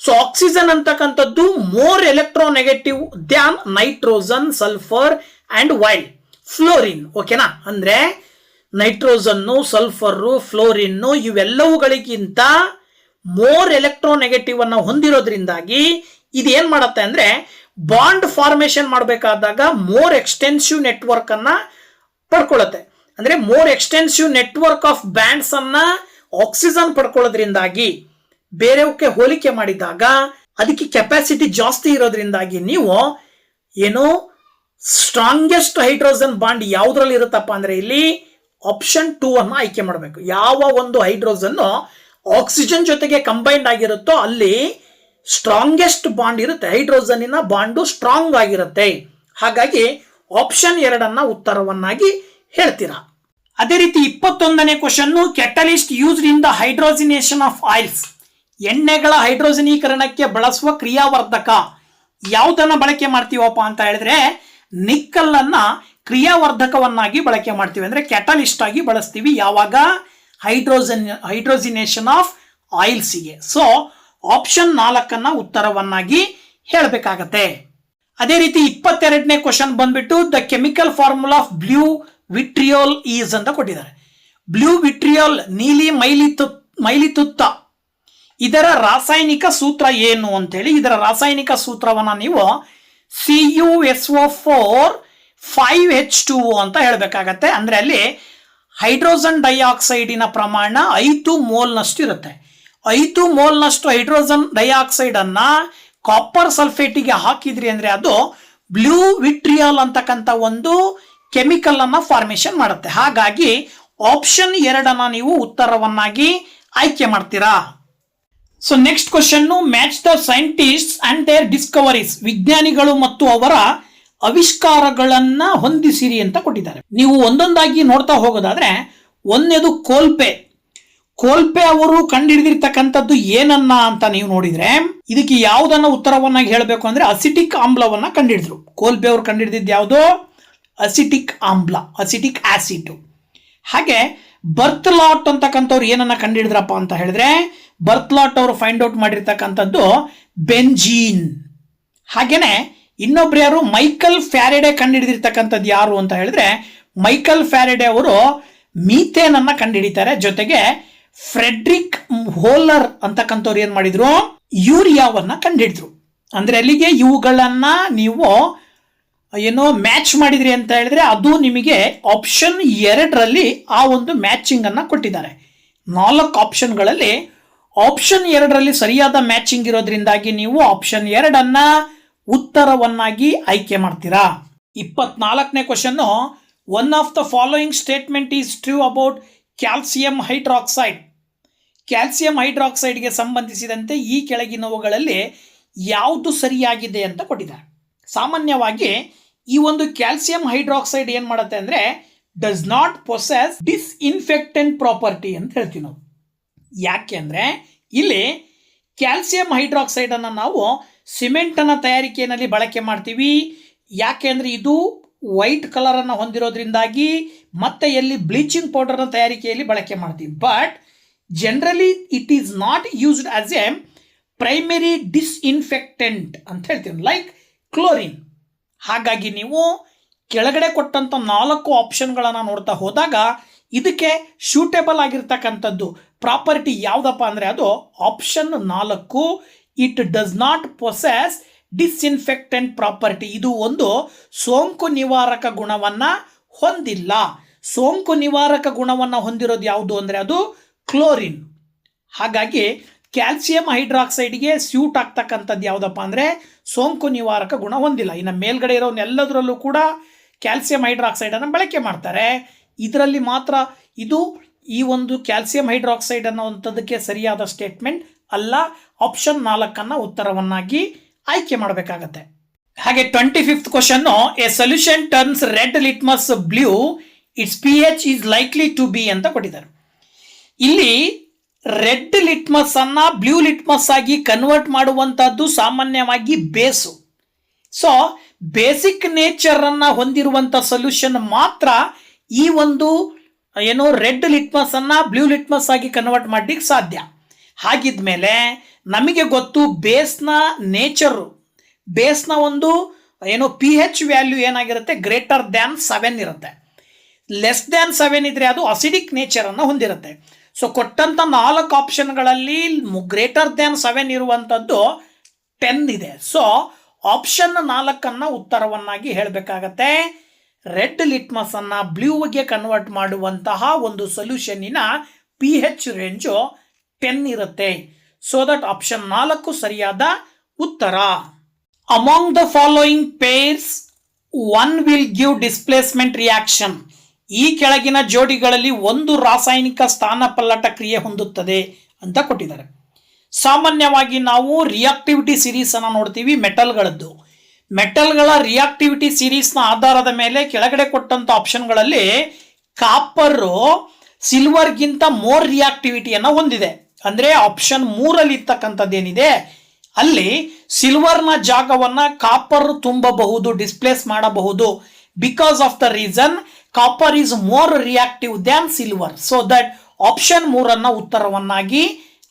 A: ಸೊ ಆಕ್ಸಿಜನ್ ಅಂತಕ್ಕಂಥದ್ದು more electronegative than nitrogen, sulphur and while fluorine. ಓಕೆನಾ? ಅಂದ್ರೆ ನೈಟ್ರೋಜನ್ನು, ಸಲ್ಫರು, ಫ್ಲೋರಿನ್ನು ಇವೆಲ್ಲವುಗಳಿಗಿಂತ ಮೋರ್ ಎಲೆಕ್ಟ್ರೋನೆಗೆಟಿವ್ ಅನ್ನು ಹೊಂದಿರೋದ್ರಿಂದಾಗಿ ಇದು ಏನ್ ಮಾಡುತ್ತೆ ಅಂದ್ರೆ ಬಾಂಡ್ ಫಾರ್ಮೇಶನ್ ಮಾಡಬೇಕಾದಾಗ ಮೋರ್ ಎಕ್ಸ್ಟೆನ್ಸಿವ್ ನೆಟ್ವರ್ಕ್ ಅನ್ನ ಪಡ್ಕೊಳ್ಳುತ್ತೆ. ಅಂದ್ರೆ more extensive network of bonds ಅನ್ನ ಆಕ್ಸಿಜನ್ ಪಡ್ಕೊಳ್ಳೋದ್ರಿಂದಾಗಿ ಬೇರೆಯವಕ್ಕೆ ಹೋಲಿಕೆ ಮಾಡಿದಾಗ ಅದಕ್ಕೆ ಕೆಪಾಸಿಟಿ ಜಾಸ್ತಿ ಇರೋದ್ರಿಂದಾಗಿ ನೀವು ಏನು ಸ್ಟ್ರಾಂಗೆಸ್ಟ್ ಹೈಡ್ರೋಜನ್ ಬಾಂಡ್ ಯಾವುದ್ರಲ್ಲಿ ಇರುತ್ತಪ್ಪ ಅಂದ್ರೆ ಇಲ್ಲಿ ಆಪ್ಷನ್ 2 ಅನ್ನ ಆಯ್ಕೆ ಮಾಡಬೇಕು. ಯಾವ ಒಂದು ಹೈಡ್ರೋಜನ್ ಆಕ್ಸಿಜನ್ ಜೊತೆಗೆ ಕಂಬೈನ್ಡ್ ಆಗಿರುತ್ತೋ ಅಲ್ಲಿ ಸ್ಟ್ರಾಂಗೆಸ್ಟ್ ಬಾಂಡ್ ಇರುತ್ತೆ. ಹೈಡ್ರೋಜನ್ ಬಾಂಡು ಸ್ಟ್ರಾಂಗ್ ಆಗಿರುತ್ತೆ. ಹಾಗಾಗಿ ಆಪ್ಷನ್ 2 ಉತ್ತರವನ್ನಾಗಿ ಹೇಳ್ತೀರಾ. ಅದೇ ರೀತಿ 21ನೇ question, catalyst used in the hydrogenation of oils, ಎಣ್ಣೆಗಳ ಹೈಡ್ರೋಜನೀಕರಣಕ್ಕೆ ಬಳಸುವ ಕ್ರಿಯಾವರ್ಧಕ ಯಾವುದನ್ನ ಬಳಕೆ ಮಾಡ್ತೀವಪ್ಪ ಅಂತ ಹೇಳಿದ್ರೆ ನಿಕ್ಕಲ್ ಅನ್ನ ಕ್ರಿಯಾವರ್ಧಕವನ್ನಾಗಿ ಬಳಕೆ ಮಾಡ್ತೀವಿ. ಅಂದ್ರೆ ಕ್ಯಾಟಲಿಸ್ಟ್ ಆಗಿ ಬಳಸ್ತೀವಿ ಯಾವಾಗ ಹೈಡ್ರೋಜಿನೇಷನ್ ಆಫ್ ಆಯಿಲ್ಸ್ಗೆ. ಸೊ ಆಪ್ಷನ್ 4 ಉತ್ತರವನ್ನಾಗಿ ಹೇಳಬೇಕಾಗತ್ತೆ. ಅದೇ ರೀತಿ 22ನೇ ಕ್ವಶನ್ ಬಂದ್ಬಿಟ್ಟು the chemical formula of blue vitriol is ಅಂತ ಕೊಟ್ಟಿದ್ದಾರೆ. ಬ್ಲೂ ವಿಟ್ರಿಯೋಲ್, ನೀಲಿ ಮೈಲಿತುತ್ತ, ಇದರ ರಾಸಾಯನಿಕ ಸೂತ್ರ ಏನು ಅಂತೇಳಿ ಇದರ ರಾಸಾಯನಿಕ ಸೂತ್ರವನ್ನ ನೀವು CuSO4 5H2O ಅಂತ ಹೇಳಬೇಕಾಗತ್ತೆ. ಅಂದ್ರೆ ಅಲ್ಲಿ ಹೈಡ್ರೋಜನ್ ಡೈಆಕ್ಸೈಡಿನ ಪ್ರಮಾಣ 5 ಮೋಲ್ನಷ್ಟು ಇರುತ್ತೆ. 5 ಮೋಲ್ನಷ್ಟು ಹೈಡ್ರೋಜನ್ ಡೈಆಕ್ಸೈಡ್ ಅನ್ನ ಕಾಪರ್ ಸಲ್ಫೇಟಿಗೆ ಹಾಕಿದ್ರಿ ಅಂದ್ರೆ ಅದು ಬ್ಲೂ ವಿಟ್ರಿಯಾಲ್ ಅಂತಕ್ಕಂಥ ಒಂದು ಕೆಮಿಕಲ್ ಅನ್ನ ಫಾರ್ಮೇಶನ್ ಮಾಡುತ್ತೆ. ಹಾಗಾಗಿ ಆಪ್ಷನ್ 2 ನೀವು ಉತ್ತರವನ್ನಾಗಿ ಆಯ್ಕೆ ಮಾಡ್ತೀರಾ. So next question, match the scientist and their discoveries, ವಿಜ್ಞಾನಿಗಳು ಮತ್ತು ಅವರ ಆವಿಷ್ಕಾರಗಳನ್ನ ಹೊಂದಿಸಿರಿ ಅಂತ ಕೊಟ್ಟಿದ್ದಾರೆ. ನೀವು ಒಂದೊಂದಾಗಿ ನೋಡ್ತಾ ಹೋಗೋದಾದ್ರೆ ಒಂದನೇದು ಕೋಲ್ಪೆ ಅವರು ಕಂಡುಹಿಡಿದಿರ್ತಕ್ಕಂಥದ್ದು ಏನನ್ನ ಅಂತ ನೀವು ನೋಡಿದ್ರೆ ಇದಕ್ಕೆ ಯಾವುದನ್ನ ಉತ್ತರವನ್ನಾಗಿ ಹೇಳಬೇಕು ಅಂದ್ರೆ ಅಸಿಟಿಕ್ ಆಮ್ಲವನ್ನ ಕಂಡುಹಿಡಿದ್ರು. ಕೋಲ್ಪೆ ಅವರು ಕಂಡುಹಿಡಿದಿದ್ದು ಯಾವುದೋ ಅಸಿಟಿಕ್ ಆಮ್ಲ, ಅಸಿಟಿಕ್ ಆಸಿಡ್. ಹಾಗೆ ಬರ್ತ್ಲಾಟ್ ಅಂತಕ್ಕಂಥವ್ರು ಏನನ್ನ ಕಂಡುಹಿಡಿದ್ರಪ್ಪ ಅಂತ ಹೇಳಿದ್ರೆ, ಬರ್ತ್ಲಾಟ್ ಅವರು ಫೈಂಡ್ ಔಟ್ ಮಾಡಿರ್ತಕ್ಕಂಥದ್ದು ಬೆಂಜೀನ್. ಹಾಗೇನೆ ಇನ್ನೊಬ್ರು ಯಾರು, ಮೈಕಲ್ ಫ್ಯಾರಡೆ ಕಂಡುಹಿಡಿದಿರ್ತಕ್ಕಂಥದ್ದು ಯಾರು ಅಂತ ಹೇಳಿದ್ರೆ, ಮೈಕಲ್ ಫ್ಯಾರಡೆ ಅವರು ಮೀಥೇನ್ ಅನ್ನ ಕಂಡುಹಿಡಿತಾರೆ. ಜೊತೆಗೆ ಫ್ರೆಡ್ರಿಕ್ ಹೋಲರ್ ಅಂತಕ್ಕಂಥವ್ರು ಏನ್ ಮಾಡಿದ್ರು, ಯೂರಿಯಾವನ್ನ ಕಂಡುಹಿಡಿದ್ರು. ಅಂದ್ರೆ ಅಲ್ಲಿಗೆ ಇವುಗಳನ್ನ ನೀವು ಏನೋ ಮ್ಯಾಚ್ ಮಾಡಿದ್ರಿ ಅಂತ ಹೇಳಿದ್ರೆ ಅದು ನಿಮಗೆ ಆಪ್ಷನ್ 2ರಲ್ಲಿ ಆ ಒಂದು ಮ್ಯಾಚಿಂಗ್ ಅನ್ನ ಕೊಟ್ಟಿದ್ದಾರೆ. 4 ಆಪ್ಷನ್ಗಳಲ್ಲಿ ಆಪ್ಷನ್ 2ರಲ್ಲಿ ಸರಿಯಾದ ಮ್ಯಾಚಿಂಗ್ ಇರೋದ್ರಿಂದಾಗಿ ನೀವು ಆಪ್ಷನ್ 2ಅನ್ನ ಉತ್ತರವನ್ನಾಗಿ ಆಯ್ಕೆ ಮಾಡ್ತೀರಾ. 24ನೇ question, one of the following statement is true about calcium hydroxide. Calcium ಹೈಡ್ರಾಕ್ಸೈಡ್ಗೆ ಸಂಬಂಧಿಸಿದಂತೆ ಈ ಕೆಳಗಿನವುಗಳಲ್ಲಿ ಯಾವುದು ಸರಿಯಾಗಿದೆ ಅಂತ ಕೊಟ್ಟಿದ್ದಾರೆ. ಸಾಮಾನ್ಯವಾಗಿ ಈ ಒಂದು ಕ್ಯಾಲ್ಸಿಯಂ ಹೈಡ್ರಾಕ್ಸೈಡ್ ಏನ್ ಮಾಡುತ್ತೆ ಅಂದ್ರೆ, does not possess disinfectant property ಅಂತ ಹೇಳ್ತೀವಿ ನಾವು. ಯಾಕೆ ಅಂದ್ರೆ ಇಲ್ಲಿ ಕ್ಯಾಲ್ಸಿಯಂ ಹೈಡ್ರಾಕ್ಸೈಡ್ ಅನ್ನು ನಾವು ಸಿಮೆಂಟ್ ಅನ್ನ ತಯಾರಿಕೆಯಲ್ಲಿ ಬಳಕೆ ಮಾಡ್ತೀವಿ. ಯಾಕೆ ಅಂದ್ರೆ ಇದು ವೈಟ್ ಕಲರ್ ಅನ್ನು ಹೊಂದಿರೋದ್ರಿಂದಾಗಿ, ಮತ್ತೆ ಎಲ್ಲಿ ಬ್ಲೀಚಿಂಗ್ ಪೌಡರ್ ತಯಾರಿಕೆಯಲ್ಲಿ ಬಳಕೆ ಮಾಡ್ತೀವಿ. But generally it is not used as A primary disinfectant ಅಂತ ಹೇಳ್ತೀವಿ, ಲೈಕ್ ಕ್ಲೋರಿನ್. ಹಾಗಾಗಿ ನೀವು ಕೆಳಗಡೆ ಕೊಟ್ಟಂತ 4 ಆಪ್ಷನ್ಗಳನ್ನು ನೋಡ್ತಾ ಹೋದಾಗ ಇದಕ್ಕೆ ಸೂಟೇಬಲ್ ಆಗಿರ್ತಕ್ಕಂಥದ್ದು ಪ್ರಾಪರ್ಟಿ ಯಾವುದಪ್ಪ ಅಂದ್ರೆ ಅದು option 4, it does not possess disinfectant property. ಇದು ಒಂದು ಸೋಂಕು ನಿವಾರಕ ಗುಣವನ್ನ ಹೊಂದಿಲ್ಲ. ಸೋಂಕು ನಿವಾರಕ ಗುಣವನ್ನ ಹೊಂದಿರೋದು ಯಾವುದು ಅಂದ್ರೆ ಅದು ಕ್ಲೋರಿನ್. ಹಾಗಾಗಿ ಕ್ಯಾಲ್ಸಿಯಂ ಹೈಡ್ರಾಕ್ಸೈಡ್ಗೆ ಸ್ಯೂಟ್ ಆಗ್ತಕ್ಕಂಥದ್ದು ಯಾವುದಪ್ಪ ಅಂದರೆ ಸೋಂಕು ನಿವಾರಕ ಗುಣ ಹೊಂದಿಲ್ಲ. ಇನ್ನು ಮೇಲ್ಗಡೆ ಇರೋನೆಲ್ಲದರಲ್ಲೂ ಕೂಡ ಕ್ಯಾಲ್ಸಿಯಂ ಹೈಡ್ರಾಕ್ಸೈಡನ್ನು ಬಳಕೆ ಮಾಡ್ತಾರೆ. ಇದರಲ್ಲಿ ಮಾತ್ರ ಇದು ಈ ಒಂದು ಕ್ಯಾಲ್ಸಿಯಂ ಹೈಡ್ರಾಕ್ಸೈಡ್ ಅನ್ನುವಂಥದ್ದಕ್ಕೆ ಸರಿಯಾದ ಸ್ಟೇಟ್ಮೆಂಟ್ ಅಲ್ಲ. ಆಪ್ಷನ್ 4ಅನ್ನು ಉತ್ತರವನ್ನಾಗಿ ಆಯ್ಕೆ ಮಾಡಬೇಕಾಗತ್ತೆ. ಹಾಗೆ 25th question, a solution turns red litmus blue, its pH is likely to be ಅಂತ ಕೊಟ್ಟಿದ್ದಾರೆ. ಇಲ್ಲಿ ರೆಡ್ ಲಿಟ್ಮಸ್ ಅನ್ನ ಬ್ಲೂ ಲಿಟ್ಮಸ್ ಆಗಿ ಕನ್ವರ್ಟ್ ಮಾಡುವಂತಹದ್ದು ಸಾಮಾನ್ಯವಾಗಿ ಬೇಸು. ಸೊ ಬೇಸಿಕ್ ನೇಚರ್ ಅನ್ನ ಹೊಂದಿರುವಂತ ಸೊಲ್ಯೂಷನ್ ಮಾತ್ರ ಈ ಒಂದು ಏನು ರೆಡ್ ಲಿಟ್ಮಸ್ ಅನ್ನ ಬ್ಲೂ ಲಿಟ್ಮಸ್ ಆಗಿ ಕನ್ವರ್ಟ್ ಮಾಡ್ಲಿಕ್ಕೆ ಸಾಧ್ಯ. ಹಾಗಿದ್ಮೇಲೆ ನಮಗೆ ಗೊತ್ತು ಬೇಸ್ನ ನೇಚರು, ಬೇಸ್ನ ಒಂದು ಏನು pH ವ್ಯಾಲ್ಯೂ ಏನಾಗಿರುತ್ತೆ, ಗ್ರೇಟರ್ ದ್ಯಾನ್ 7 ಇರುತ್ತೆ. ಲೆಸ್ ದ್ಯಾನ್ 7 ಇದ್ರೆ ಅದು ಅಸಿಡಿಕ್ ನೇಚರ್ ಅನ್ನು ಹೊಂದಿರುತ್ತೆ. ಸೊ ಕೊಟ್ಟಂತ 4 ಆಪ್ಷನ್ಗಳಲ್ಲಿ ಗ್ರೇಟರ್ ದ್ಯಾನ್ 7 ಇರುವಂತದ್ದು 10 ಇದೆ. ಸೊ ಆಪ್ಷನ್ 4ಅನ್ನು ಉತ್ತರವನ್ನಾಗಿ ಹೇಳಬೇಕಾಗತ್ತೆ. ರೆಡ್ ಲಿಟ್ಮಸ್ ಅನ್ನ ಬ್ಲೂಗೆ ಕನ್ವರ್ಟ್ ಮಾಡುವಂತಹ ಒಂದು ಸೊಲ್ಯೂಷನ್ನಿನ pH ರೇಂಜು 10 ಇರುತ್ತೆ. ಸೊ ದಟ್ ಆಪ್ಷನ್ 4 ಸರಿಯಾದ ಉತ್ತರ. Among the following pairs one will give displacement reaction. ಈ ಕೆಳಗಿನ ಜೋಡಿಗಳಲ್ಲಿ ಒಂದು ರಾಸಾಯನಿಕ ಸ್ಥಾನಪಲ್ಲಟ ಕ್ರಿಯೆ ಹೊಂದುತ್ತದೆ ಅಂತ ಕೊಟ್ಟಿದ್ದಾರೆ. ಸಾಮಾನ್ಯವಾಗಿ ನಾವು ರಿಯಾಕ್ಟಿವಿಟಿ ಸೀರೀಸ್ ಅನ್ನು ನೋಡ್ತೀವಿ ಮೆಟಲ್ಗಳದ್ದು. ಮೆಟಲ್ಗಳ ರಿಯಾಕ್ಟಿವಿಟಿ ಸೀರೀಸ್ನ ಆಧಾರದ ಮೇಲೆ ಕೆಳಗಡೆ ಕೊಟ್ಟಂತ ಆಪ್ಷನ್ಗಳಲ್ಲಿ ಕಾಪರು ಸಿಲ್ವರ್ಗಿಂತ ಮೋರ್ ರಿಯಾಕ್ಟಿವಿಟಿಯನ್ನು ಹೊಂದಿದೆ. ಅಂದ್ರೆ ಆಪ್ಷನ್ 3ಅಲ್ಲಿ ಇರ್ತಕ್ಕಂಥದ್ದೇನಿದೆ ಅಲ್ಲಿ ಸಿಲ್ವರ್ನ ಜಾಗವನ್ನ ಕಾಪರ್ ತುಂಬಬಹುದು, ಡಿಸ್ಪ್ಲೇಸ್ ಮಾಡಬಹುದು. Because of the reason copper is more reactive than silver. So that option 3ಅನ್ನ ಉತ್ತರವನ್ನಾಗಿ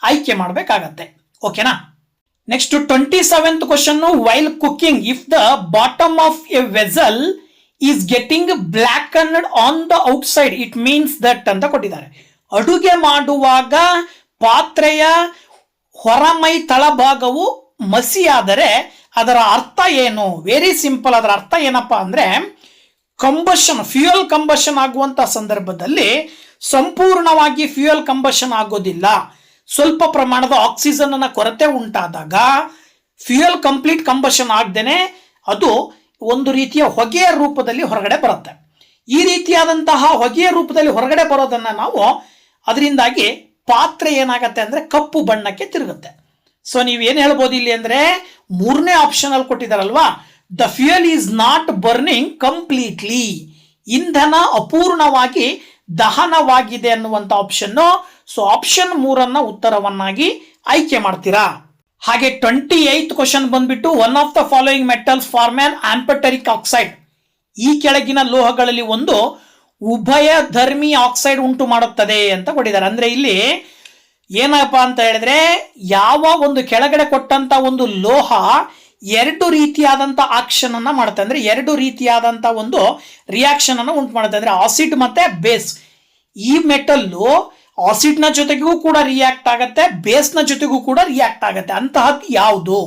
A: ಆಯ್ಕೆ ಮಾಡಬೇಕಾಗತ್ತೆ. ಓಕೆನಾ. Next 27th question, while cooking if the bottom of a vessel is getting blackened on the outside it means that ಅಂತ ಕೊಟ್ಟಿದ್ದಾರೆ. ಅಡುಗೆ ಮಾಡುವಾಗ ಪಾತ್ರೆಯ ಹೊರಮೈ ತಳಭಾಗವು ಮಸಿಯಾದರೆ ಅದರ ಅರ್ಥ ಏನು? Very simple. ಅದರ ಅರ್ಥ ಏನಪ್ಪಾ ಅಂದ್ರೆ ಕಂಬಷನ್, ಫ್ಯೂಯಲ್ ಕಂಬಷನ್ ಆಗುವಂತ ಸಂದರ್ಭದಲ್ಲಿ ಸಂಪೂರ್ಣವಾಗಿ ಫ್ಯೂಯಲ್ ಕಂಬಷನ್ ಆಗೋದಿಲ್ಲ. ಸ್ವಲ್ಪ ಪ್ರಮಾಣದ ಆಕ್ಸಿಜನ್ ಅನ್ನ ಕೊರತೆ ಉಂಟಾದಾಗ ಫ್ಯೂಯಲ್ ಕಂಪ್ಲೀಟ್ ಕಂಬಷನ್ ಆಗದೇನೆ ಅದು ಒಂದು ರೀತಿಯ ಹೊಗೆಯ ರೂಪದಲ್ಲಿ ಹೊರಗಡೆ ಬರುತ್ತೆ. ಈ ರೀತಿಯಾದಂತಹ ಹೊಗೆಯ ರೂಪದಲ್ಲಿ ಹೊರಗಡೆ ಬರೋದನ್ನ ನಾವು ಅದರಿಂದಾಗಿ ಪಾತ್ರೆ ಏನಾಗತ್ತೆ ಅಂದ್ರೆ ಕಪ್ಪು ಬಣ್ಣಕ್ಕೆ ತಿರುಗುತ್ತೆ. ಸೊ ನೀವೇನು ಹೇಳ್ಬೋದು ಇಲ್ಲಿ ಅಂದ್ರೆ 3ನೇ ಆಪ್ಷನ್ ಅಲ್ಲಿ ಕೊಟ್ಟಿದಾರಲ್ವಾ, the fuel is not burning completely, ಇಂಧನ ಅಪೂರ್ಣವಾಗಿ ದಹನವಾಗಿದೆ ಅನ್ನುವಂಥ ಆಪ್ಷನ್. ಸೊ ಆಪ್ಷನ್ 3ಅನ್ನ ಉತ್ತರವನ್ನಾಗಿ ಆಯ್ಕೆ ಮಾಡ್ತೀರಾ. ಹಾಗೆ 28th ಕ್ವಶನ್ ಬಂದ್ಬಿಟ್ಟು, one of the following metals form an amphoteric oxide. ಈ ಕೆಳಗಿನ ಲೋಹಗಳಲ್ಲಿ ಒಂದು ಉಭಯ ಧರ್ಮಿ ಆಕ್ಸೈಡ್ ಉಂಟು ಮಾಡುತ್ತದೆ ಅಂತ ಕೊಟ್ಟಿದ್ದಾರೆ. ಅಂದ್ರೆ ಇಲ್ಲಿ ಏನಪ್ಪ ಅಂತ ಹೇಳಿದ್ರೆ ಯಾವ ಒಂದು ಕೆಳಗಡೆ ಕೊಟ್ಟಂತ ಒಂದು ಲೋಹ ಎರಡು ರೀತಿಯಾದಂತ ಆಕ್ಷನ್ ಅನ್ನ ಮಾಡುತ್ತೆ, ಅಂದ್ರೆ ಎರಡು ರೀತಿಯಾದಂತ ಒಂದು ರಿಯಾಕ್ಷನ್ ಅನ್ನ ಉಂಟು ಮಾಡುತ್ತೆ. ಅಂದ್ರೆ ಆಸಿಡ್ ಮತ್ತೆ ಬೇಸ್. ಈ ಮೆಟಲ್ಲು ಆಸಿಡ್ನ ಜೊತೆಗೂ ಕೂಡ ರಿಯಾಕ್ಟ್ ಆಗತ್ತೆ, ಬೇಸ್ನ ಜೊತೆಗೂ ಕೂಡ ರಿಯಾಕ್ಟ್ ಆಗತ್ತೆ. ಅಂತಹದ್ದು ಯಾವುದು?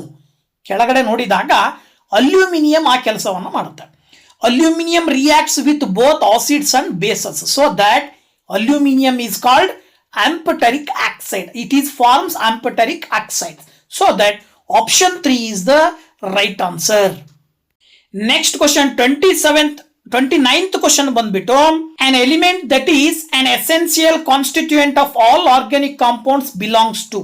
A: ಕೆಳಗಡೆ ನೋಡಿದಾಗ ಅಲ್ಯೂಮಿನಿಯಂ ಆ ಕೆಲಸವನ್ನು ಮಾಡುತ್ತೆ. Aluminium reacts with both acids and basis, so that aluminium is called amphoteric oxide. It is forms amphoteric oxide. So that option 3 is the right answer. Next question, 29th question ಬಂದ್ಬಿಟ್ಟು an element that is an essential constituent of all organic compounds belongs to.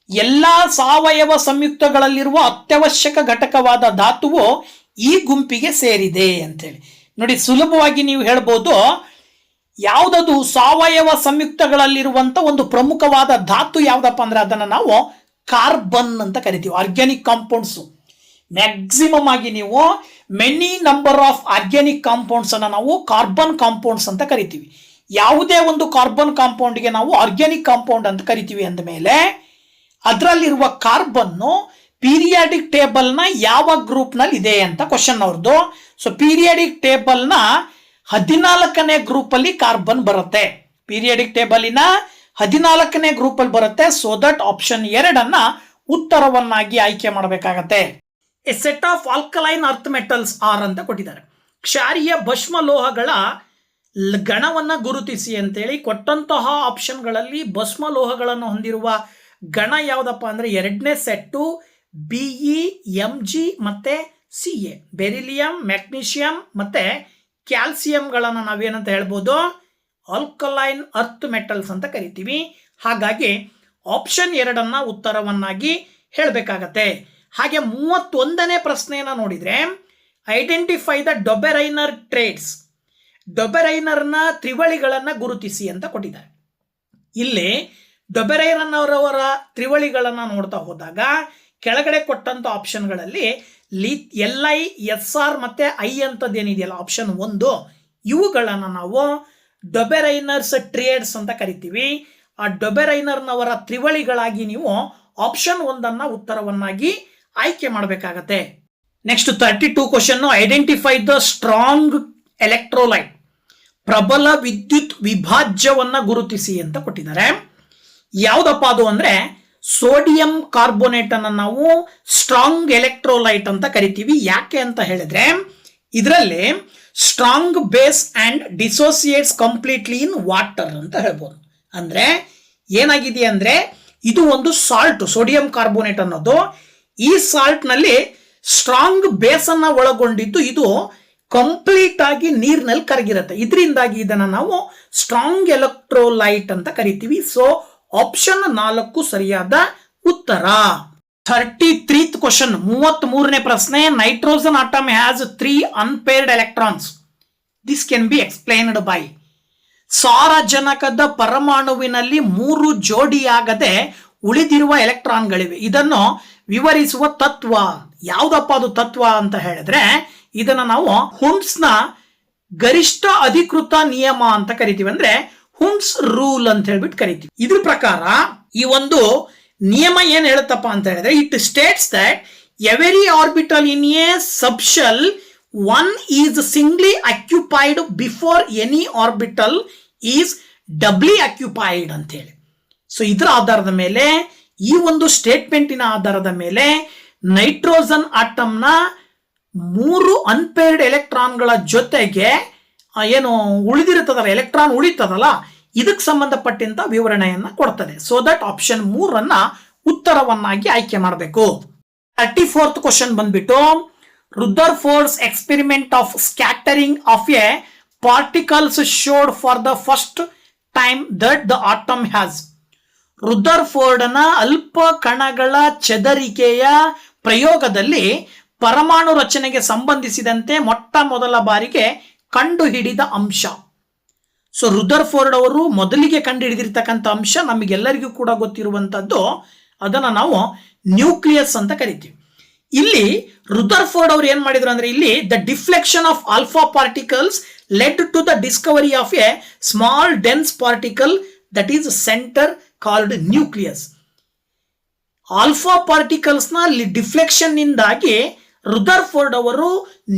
A: ಎಲ್ಲಾ ಸಾವಯವ ಸಂಯುಕ್ತಗಳಲ್ಲಿರುವ ಅತ್ಯವಶ್ಯಕ ಘಟಕವಾದ ಧಾತುವು ಈ ಗುಂಪಿಗೆ ಸೇರಿದೆ ಅಂತೇಳಿ. ನೋಡಿ, ಸುಲಭವಾಗಿ ನೀವು ಹೇಳ್ಬೋದು ಯಾವುದದು ಸಾವಯವ ಸಂಯುಕ್ತಗಳಲ್ಲಿರುವಂತ ಒಂದು ಪ್ರಮುಖವಾದ ಧಾತು ಯಾವ್ದಪ್ಪ ಅಂದ್ರೆ ಅದನ್ನು ನಾವು ಕಾರ್ಬನ್ ಅಂತ ಕರಿತೀವಿ. ಆರ್ಗ್ಯಾನಿಕ್ ಕಾಂಪೌಂಡ್ಸ್ ಮ್ಯಾಕ್ಸಿಮಮ್ ಆಗಿ ನೀವು many number of organic compounds ಅನ್ನ ನಾವು ಕಾರ್ಬನ್ ಕಾಂಪೌಂಡ್ಸ್ ಅಂತ ಕರಿತೀವಿ. ಯಾವುದೇ ಒಂದು ಕಾರ್ಬನ್ ಕಾಂಪೌಂಡ್ಗೆ ನಾವು ಆರ್ಗ್ಯಾನಿಕ್ ಕಾಂಪೌಂಡ್ ಅಂತ ಕರಿತೀವಿ ಅಂದ ಮೇಲೆ ಅದರಲ್ಲಿರುವ ಕಾರ್ಬನ್ನು ಪೀರಿಯಾಡಿಕ್ ಟೇಬಲ್ನ ಯಾವ ಗ್ರೂಪ್ನಲ್ಲಿ ಇದೆ ಅಂತ ಕ್ವಶನ್ ಅವ್ರದ್ದು. ಸೊ ಪೀರಿಯಾಡಿಕ್ ಟೇಬಲ್ನ 14ನೇ ಗ್ರೂಪ್ ಅಲ್ಲಿ ಕಾರ್ಬನ್ ಬರುತ್ತೆ. ಪೀರಿಯಾಡಿಕ್ ಟೇಬಲಿನ 14ನೇ ಗ್ರೂಪ್ ಅಲ್ಲಿ ಬರುತ್ತೆ. ಸೊ ದಟ್ ಆಪ್ಷನ್ 2 ಉತ್ತರವನ್ನಾಗಿ ಆಯ್ಕೆ ಮಾಡಬೇಕಾಗತ್ತೆ. A set of alkaline earth metals are ಅಂತ ಕೊಟ್ಟಿದ್ದಾರೆ. ಕ್ಷಾರೀಯ ಭಸ್ಮ ಲೋಹಗಳ ಗಣವನ್ನ ಗುರುತಿಸಿ ಅಂತೇಳಿ ಕೊಟ್ಟಂತಹ ಆಪ್ಷನ್ಗಳಲ್ಲಿ ಭಸ್ಮ ಲೋಹಗಳನ್ನು ಹೊಂದಿರುವ ಗಣ ಯಾವುದಪ್ಪ ಅಂದ್ರೆ 2ನೇ ಸೆಟ್ಟು BE MG ಮತ್ತೆ CA. ಬೆರಿಲಿಯಂ, ಮ್ಯಾಗ್ನೀಷಿಯಂ ಮತ್ತೆ ಕ್ಯಾಲ್ಸಿಯಂಗಳನ್ನು ನಾವೇನಂತ ಹೇಳ್ಬೋದು, ಆಲ್ಕಲೈನ್ ಅರ್ತ್ ಮೆಟಲ್ಸ್ ಅಂತ ಕರಿತೀವಿ. ಹಾಗಾಗಿ ಆಪ್ಷನ್ 2 ಉತ್ತರವನ್ನಾಗಿ ಹೇಳಬೇಕಾಗತ್ತೆ. ಹಾಗೆ 31ನೇ ಪ್ರಶ್ನೆಯನ್ನು ನೋಡಿದ್ರೆ ಐಡೆಂಟಿಫೈ ದ ಡೊಬೆರೈನರ್ ಟ್ರೇಡ್ಸ್. ಡೊಬೆರೈನರ್ನ ತ್ರಿವಳಿಗಳನ್ನು ಗುರುತಿಸಿ ಅಂತ ಕೊಟ್ಟಿದ್ದಾರೆ. ಇಲ್ಲಿ ಡೊಬೆರೈನರ್ ತ್ರಿವಳಿಗಳನ್ನು ನೋಡ್ತಾ ಹೋದಾಗ ಕೆಳಗಡೆ ಕೊಟ್ಟಂತ ಆಪ್ಷನ್ಗಳಲ್ಲಿ LI SR ಮತ್ತೆ I ಅಂತದ್ದೇನಿದೆಯಲ್ಲ ಆಪ್ಷನ್ 1, ಇವುಗಳನ್ನು ನಾವು ಡೊಬೆರೈನರ್ಸ್ ಟ್ರೇಡ್ಸ್ ಅಂತ ಕರಿತೀವಿ. ಆ ಡೊಬೆರೈನರ್ನವರ ತ್ರಿವಳಿಗಳಾಗಿ ನೀವು ಆಪ್ಷನ್ 1 ಉತ್ತರವನ್ನಾಗಿ ಆಯ್ಕೆ ಮಾಡಬೇಕಾಗತ್ತೆ. Next 32 question, identify the strong electrolyte. ಪ್ರಬಲ ವಿದ್ಯುತ್ ವಿಭಾಜ್ಯವನ್ನ ಗುರುತಿಸಿ ಅಂತ ಕೊಟ್ಟಿದ್ದಾರೆ. ಯಾವುದಪ್ಪ ಅದು ಅಂದ್ರೆ ಸೋಡಿಯಂ ಕಾರ್ಬೋನೇಟ್ ಅನ್ನು ನಾವು ಸ್ಟ್ರಾಂಗ್ ಎಲೆಕ್ಟ್ರೋಲೈಟ್ ಅಂತ ಕರಿತೀವಿ. ಯಾಕೆ ಅಂತ ಹೇಳಿದ್ರೆ ಇದರಲ್ಲಿ strong base and dissociates completely in water ಅಂತ ಹೇಳ್ಬೋದು. ಅಂದ್ರೆ ಏನಾಗಿದೆ ಅಂದ್ರೆ ಇದು ಒಂದು ಸಾಲ್ಟ್, ಸೋಡಿಯಂ ಕಾರ್ಬೋನೇಟ್ ಅನ್ನೋದು ಈ ಸಾಲ್ಟ್ ನಲ್ಲಿ ಸ್ಟ್ರಾಂಗ್ ಬೇಸ್ ಅನ್ನ ಒಳಗೊಂಡಿದ್ದು ಇದು ಕಂಪ್ಲೀಟ್ ಆಗಿ ನೀರಿನಲ್ಲಿ ಕರಗಿರುತ್ತೆ. ಇದರಿಂದಾಗಿ ಇದನ್ನ ನಾವು ಸ್ಟ್ರಾಂಗ್ ಎಲೆಕ್ಟ್ರೋಲೈಟ್ ಅಂತ ಕರಿತೀವಿ. ಸೊ ಆಪ್ಷನ್ 4 ಸರಿಯಾದ ಉತ್ತರ. 33th ಕ್ವಶನ್, 33ನೇ ಪ್ರಶ್ನೆ, nitrogen atom has 3 unpaired electrons. This can be explained by. ಸಾರಜನಕದ ಪರಮಾಣುವಿನಲ್ಲಿ 3 ಜೋಡಿಯಾಗದೆ ಉಳಿದಿರುವ ಎಲೆಕ್ಟ್ರಾನ್ಗಳಿವೆ. ಇದನ್ನು ವಿವರಿಸುವ ತತ್ವ ಯಾವುದಪ್ಪ ಅದು ತತ್ವ ಅಂತ ಹೇಳಿದ್ರೆ ಇದನ್ನ ನಾವು ಹುಂಡ್ಸ್ನ ಗರಿಷ್ಠ ಅಧಿಕೃತ ನಿಯಮ ಅಂತ ಕರಿತೀವಿ. ಅಂದ್ರೆ ಹುಂಡ್ಸ್ ರೂಲ್ ಅಂತ ಹೇಳ್ಬಿಟ್ಟು ಕರಿತೀವಿ. ಇದ್ರ ಪ್ರಕಾರ ಈ ಒಂದು ನಿಯಮ ಏನ್ ಹೇಳುತ್ತಪ್ಪ ಅಂತ ಹೇಳಿದ್ರೆ it states that every orbital in a subshell one is singly occupied before any orbital is doubly occupied ಅಂತ ಹೇಳಿ. ಸೊ ಇದರ ಆಧಾರದ ಮೇಲೆ ಈ ಒಂದು ಸ್ಟೇಟ್ಮೆಂಟಿನ ಆಧಾರದ ಮೇಲೆ ನೈಟ್ರೋಜನ್ ಆಟಮ್ನ 3 ಅನ್ಪೇರ್ಡ್ ಎಲೆಕ್ಟ್ರಾನ್ಗಳ ಜೊತೆಗೆ ಏನು ಉಳಿದಿರುತ್ತದಲ್ಲ, ಎಲೆಕ್ಟ್ರಾನ್ ಉಳಿತದಲ್ಲ, ಇದಕ್ಕೆ ಸಂಬಂಧಪಟ್ಟಂತ ವಿವರಣೆಯನ್ನ ಕೊಡ್ತದೆ. ಸೊ ದಟ್ ಆಪ್ಷನ್ 3 ಉತ್ತರವನ್ನಾಗಿ ಆಯ್ಕೆ ಮಾಡಬೇಕು. 34th ಕ್ವಶನ್ ಬಂದ್ಬಿಟ್ಟು Rutherford's experiment of scattering of a particles showed for the first time that the atom has. ರುದರ್ಫೋರ್ಡ್ನ ಅಲ್ಪ ಕಣಗಳ ಚೆದರಿಕೆಯ ಪ್ರಯೋಗದಲ್ಲಿ ಪರಮಾಣು ರಚನೆಗೆ ಸಂಬಂಧಿಸಿದಂತೆ ಮೊಟ್ಟ ಮೊದಲ ಬಾರಿಗೆ ಕಂಡು ಹಿಡಿದ ಅಂಶ. ಸೊ ರುದರ್ಫೋರ್ಡ್ ಅವರು ಮೊದಲಿಗೆ ಕಂಡು ಹಿಡಿದಿರ್ತಕ್ಕಂಥ ಅಂಶ ನಮಗೆಲ್ಲರಿಗೂ ಕೂಡ ಗೊತ್ತಿರುವಂತದ್ದು, ಅದನ್ನು ನಾವು ನ್ಯೂಕ್ಲಿಯಸ್ ಅಂತ ಕರಿತೀವಿ. ಇಲ್ಲಿ ರುದರ್ಫೋರ್ಡ್ ಅವರು ಏನ್ ಮಾಡಿದ್ರು ಅಂದ್ರೆ ಇಲ್ಲಿ the deflection of alpha particles led to the discovery of a small dense particle that is centre called nucleus. Alpha particles ನ ಡಿಫ್ಲೆಕ್ಷನ್ ನಿಂದಾಗಿ ರುದರ್ಫೋರ್ಡ್ ಅವರು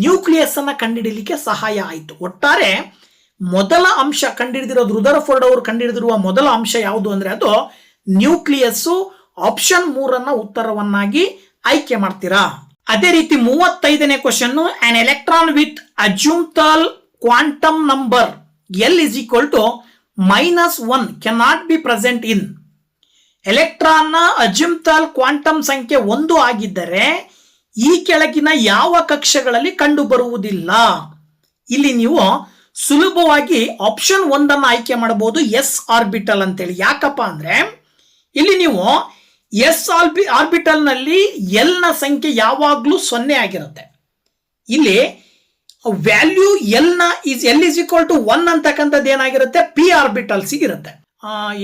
A: ನ್ಯೂಕ್ಲಿಯಸ್ ಅನ್ನ ಕಂಡುಹಿಡಿಯಲಿಕ್ಕೆ ಸಹಾಯ ಆಯಿತು. ಒಟ್ಟಾರೆ ಮೊದಲ ಅಂಶ ಕಂಡುಹಿಡಿದಿರೋದು ರುದರ್ಫೋರ್ಡ್ ಅವರು ಕಂಡುಹಿಡಿದಿರುವ ಮೊದಲ ಅಂಶ ಯಾವುದು ಅಂದ್ರೆ ಅದು ನ್ಯೂಕ್ಲಿಯಸ್. ಆಪ್ಷನ್ 3 ಉತ್ತರವನ್ನಾಗಿ ಆಯ್ಕೆ ಮಾಡ್ತೀರಾ. ಅದೇ ರೀತಿ 35ನೇ question, an electron with azimuthal quantum number l is equal to -1 can not be present in. Electron ನ ಅಜ್ಯೂಮ್ತಲ್ ಕ್ವಾಂಟಮ್ ಸಂಖ್ಯೆ 1 ಆಗಿದ್ದರೆ ಈ ಕೆಳಗಿನ ಯಾವ ಕಕ್ಷೆಗಳಲ್ಲಿ ಕಂಡು ಬರುವುದಿಲ್ಲ. ಇಲ್ಲಿ ನೀವು ಸುಲಭವಾಗಿ ಆಪ್ಷನ್ 1 ಆಯ್ಕೆ ಮಾಡಬಹುದು, ಎಸ್ ಆರ್ಬಿಟಲ್ ಅಂತೇಳಿ. ಯಾಕಪ್ಪ ಅಂದ್ರೆ ಇಲ್ಲಿ ನೀವು ಎಸ್ ಆರ್ಬಿಟಲ್ ನಲ್ಲಿ ಎಲ್ ನ ಸಂಖ್ಯೆ ಯಾವಾಗ್ಲೂ 0 ಆಗಿರುತ್ತೆ. ಇಲ್ಲಿ value L is equal to 1 ಅಂತಕ್ಕಂಥದ್ದು ಏನಾಗಿರುತ್ತೆ, ಪಿ ಆರ್ಬಿಟಲ್ಸ್ ಇರುತ್ತೆ.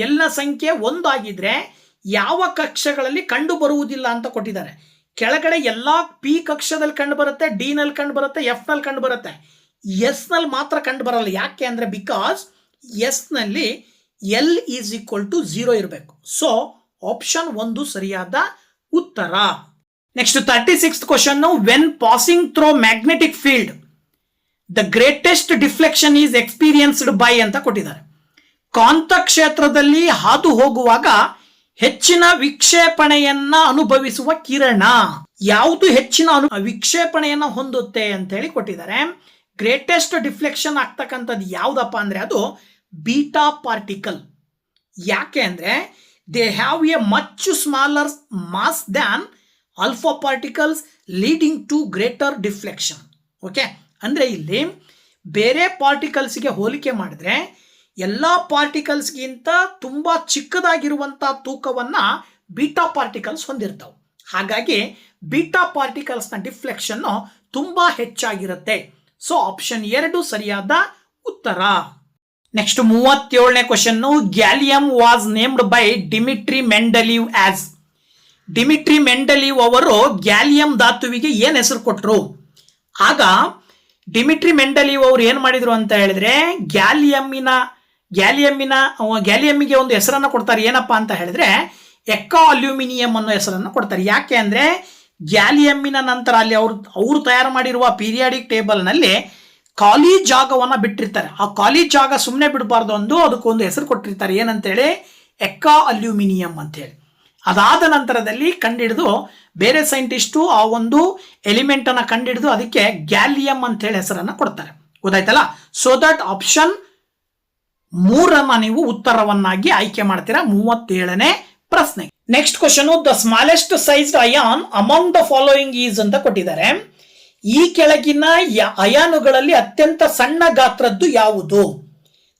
A: ಎಲ್ ನ ಸಂಖ್ಯೆ 1 ಆಗಿದ್ರೆ ಯಾವ ಕಕ್ಷೆಗಳಲ್ಲಿ ಕಂಡು ಬರುವುದಿಲ್ಲ ಅಂತ ಕೊಟ್ಟಿದ್ದಾರೆ. ಕೆಳಗಡೆ ಎಲ್ಲಾ ಪಿ ಕಕ್ಷದಲ್ಲಿ ಕಂಡು ಬರುತ್ತೆ, ಡಿ ನಲ್ಲಿ ಕಂಡು ಬರುತ್ತೆ, ಎಫ್ ನಲ್ಲಿ ಕಂಡು ಬರುತ್ತೆ. ಎಸ್ ನಲ್ಲಿ ಮಾತ್ರ ಕಂಡು ಬರಲ್ಲ. ಯಾಕೆ ಅಂದ್ರೆ ಬಿಕಾಸ್ ಎಸ್ ನಲ್ಲಿ ಎಲ್ ಈಸ್ ಈಕ್ವಲ್ ಟು 0 ಇರಬೇಕು. ಸೊ ಆಪ್ಷನ್ 1 ಸರಿಯಾದ ಉತ್ತರ. Next 36th question, when passing through magnetic field the greatest deflection is experienced by ಅಂತ ಕೊಟ್ಟಿದ್ದಾರೆ. ಕಾಂತ ಕ್ಷೇತ್ರದಲ್ಲಿ ಹಾದು ಹೋಗುವಾಗ ಹೆಚ್ಚಿನ ವಿಕ್ಷೇಪಣೆಯನ್ನ ಅನುಭವಿಸುವ ಕಿರಣ ಯಾವುದು ಹೆಚ್ಚಿನ ವಿಕ್ಷೇಪಣೆಯನ್ನ ಹೊಂದುತ್ತೆ ಅಂತ ಹೇಳಿ ಕೊಟ್ಟಿದ್ದಾರೆ. ಗ್ರೇಟೆಸ್ಟ್ ಡಿಫ್ಲೆಕ್ಷನ್ ಆಗ್ತಕ್ಕಂಥದ್ದು ಯಾವುದಪ್ಪ ಅಂದ್ರೆ ಅದು ಬೀಟಾ ಪಾರ್ಟಿಕಲ್. ಯಾಕೆ ಅಂದ್ರೆ they have a much smaller mass than alpha particles leading to greater deflection. Okay, ಅಂದ್ರೆ ಇಲ್ಲಿ ಬೇರೆ ಪಾರ್ಟಿಕಲ್ಸ್ಗೆ ಹೋಲಿಕೆ ಮಾಡಿದ್ರೆ ಎಲ್ಲ ಪಾರ್ಟಿಕಲ್ಸ್ಗಿಂತ ತುಂಬಾ ಚಿಕ್ಕದಾಗಿರುವಂತಹ ತೂಕವನ್ನ ಬೀಟಾ ಪಾರ್ಟಿಕಲ್ಸ್ ಹೊಂದಿರ್ತಾವೆ. ಹಾಗಾಗಿ ಬೀಟಾ ಪಾರ್ಟಿಕಲ್ಸ್ ನ ಡಿಫ್ಲೆಕ್ಷನ್ ತುಂಬಾ ಹೆಚ್ಚಾಗಿರುತ್ತೆ. ಸೊ ಆಪ್ಷನ್ 2 ಸರಿಯಾದ ಉತ್ತರ. ನೆಕ್ಸ್ಟ್ 37ನೇ question, gallium was named by Dmitri Mendeleev as. Dmitri Mendeleev ಅವರು ಗ್ಯಾಲಿಯಂ ಧಾತುವಿಗೆ ಏನ್ ಹೆಸರು ಕೊಟ್ಟರು? ಆಗ ಡಿಮಿಟ್ರಿ ಮೆಂಡಲೀವ್ ಅವರು ಏನ್ ಮಾಡಿದ್ರು ಅಂತ ಹೇಳಿದ್ರೆ ಗ್ಯಾಲಿಯಮ್ಮಿಗೆ ಒಂದು ಹೆಸರನ್ನು ಕೊಡ್ತಾರೆ. ಏನಪ್ಪಾ ಅಂತ ಹೇಳಿದ್ರೆ ಎಕ್ಕಾ ಅಲ್ಯೂಮಿನಿಯಂ ಅನ್ನೋ ಹೆಸರನ್ನು ಕೊಡ್ತಾರೆ. ಯಾಕೆ ಅಂದ್ರೆ ಗ್ಯಾಲಿಯಮ್ಮಿನ ನಂತರ ಅಲ್ಲಿ ಅವರು ತಯಾರು ಮಾಡಿರುವ ಪೀರಿಯಾಡಿಕ್ ಟೇಬಲ್ ನಲ್ಲಿ ಖಾಲಿ ಜಾಗವನ್ನ ಬಿಟ್ಟಿರ್ತಾರೆ. ಆ ಖಾಲಿ ಜಾಗ ಸುಮ್ಮನೆ ಬಿಡಬಾರ್ದು ಅಂದು ಅದಕ್ಕೊಂದು ಹೆಸರು ಕೊಟ್ಟಿರ್ತಾರೆ. ಏನಂತೇಳಿ ಎಕ್ಕಾ ಅಲ್ಯೂಮಿನಿಯಂ ಅಂತ ಹೇಳಿ. ಅದಾದ ನಂತರದಲ್ಲಿ ಕಂಡಿಡಿದು ಬೇರೆ ಸೈಂಟಿಸ್ಟು ಆ ಒಂದು ಎಲಿಮೆಂಟ್ ಅನ್ನ ಕಂಡಿಡಿದು ಅದಕ್ಕೆ ಗ್ಯಾಲಿಯಂ ಅಂತ ಹೇಳಿ ಹೆಸರನ್ನ ಕೊಡ್ತಾರೆ. ಗೊತ್ತಾಯ್ತಲ್ಲ? ಸೊ ದಟ್ ಆಪ್ಷನ್ 3 ನೀವು ಉತ್ತರವನ್ನಾಗಿ ಆಯ್ಕೆ ಮಾಡ್ತೀರಾ 37ನೇ ಪ್ರಶ್ನೆ. Next question, the smallest sized ion among the following is ಅಂತ ಕೊಟ್ಟಿದ್ದಾರೆ. ಈ ಕೆಳಗಿನ ಅಯಾನುಗಳಲ್ಲಿ ಅತ್ಯಂತ ಸಣ್ಣ ಗಾತ್ರದ್ದು ಯಾವುದು?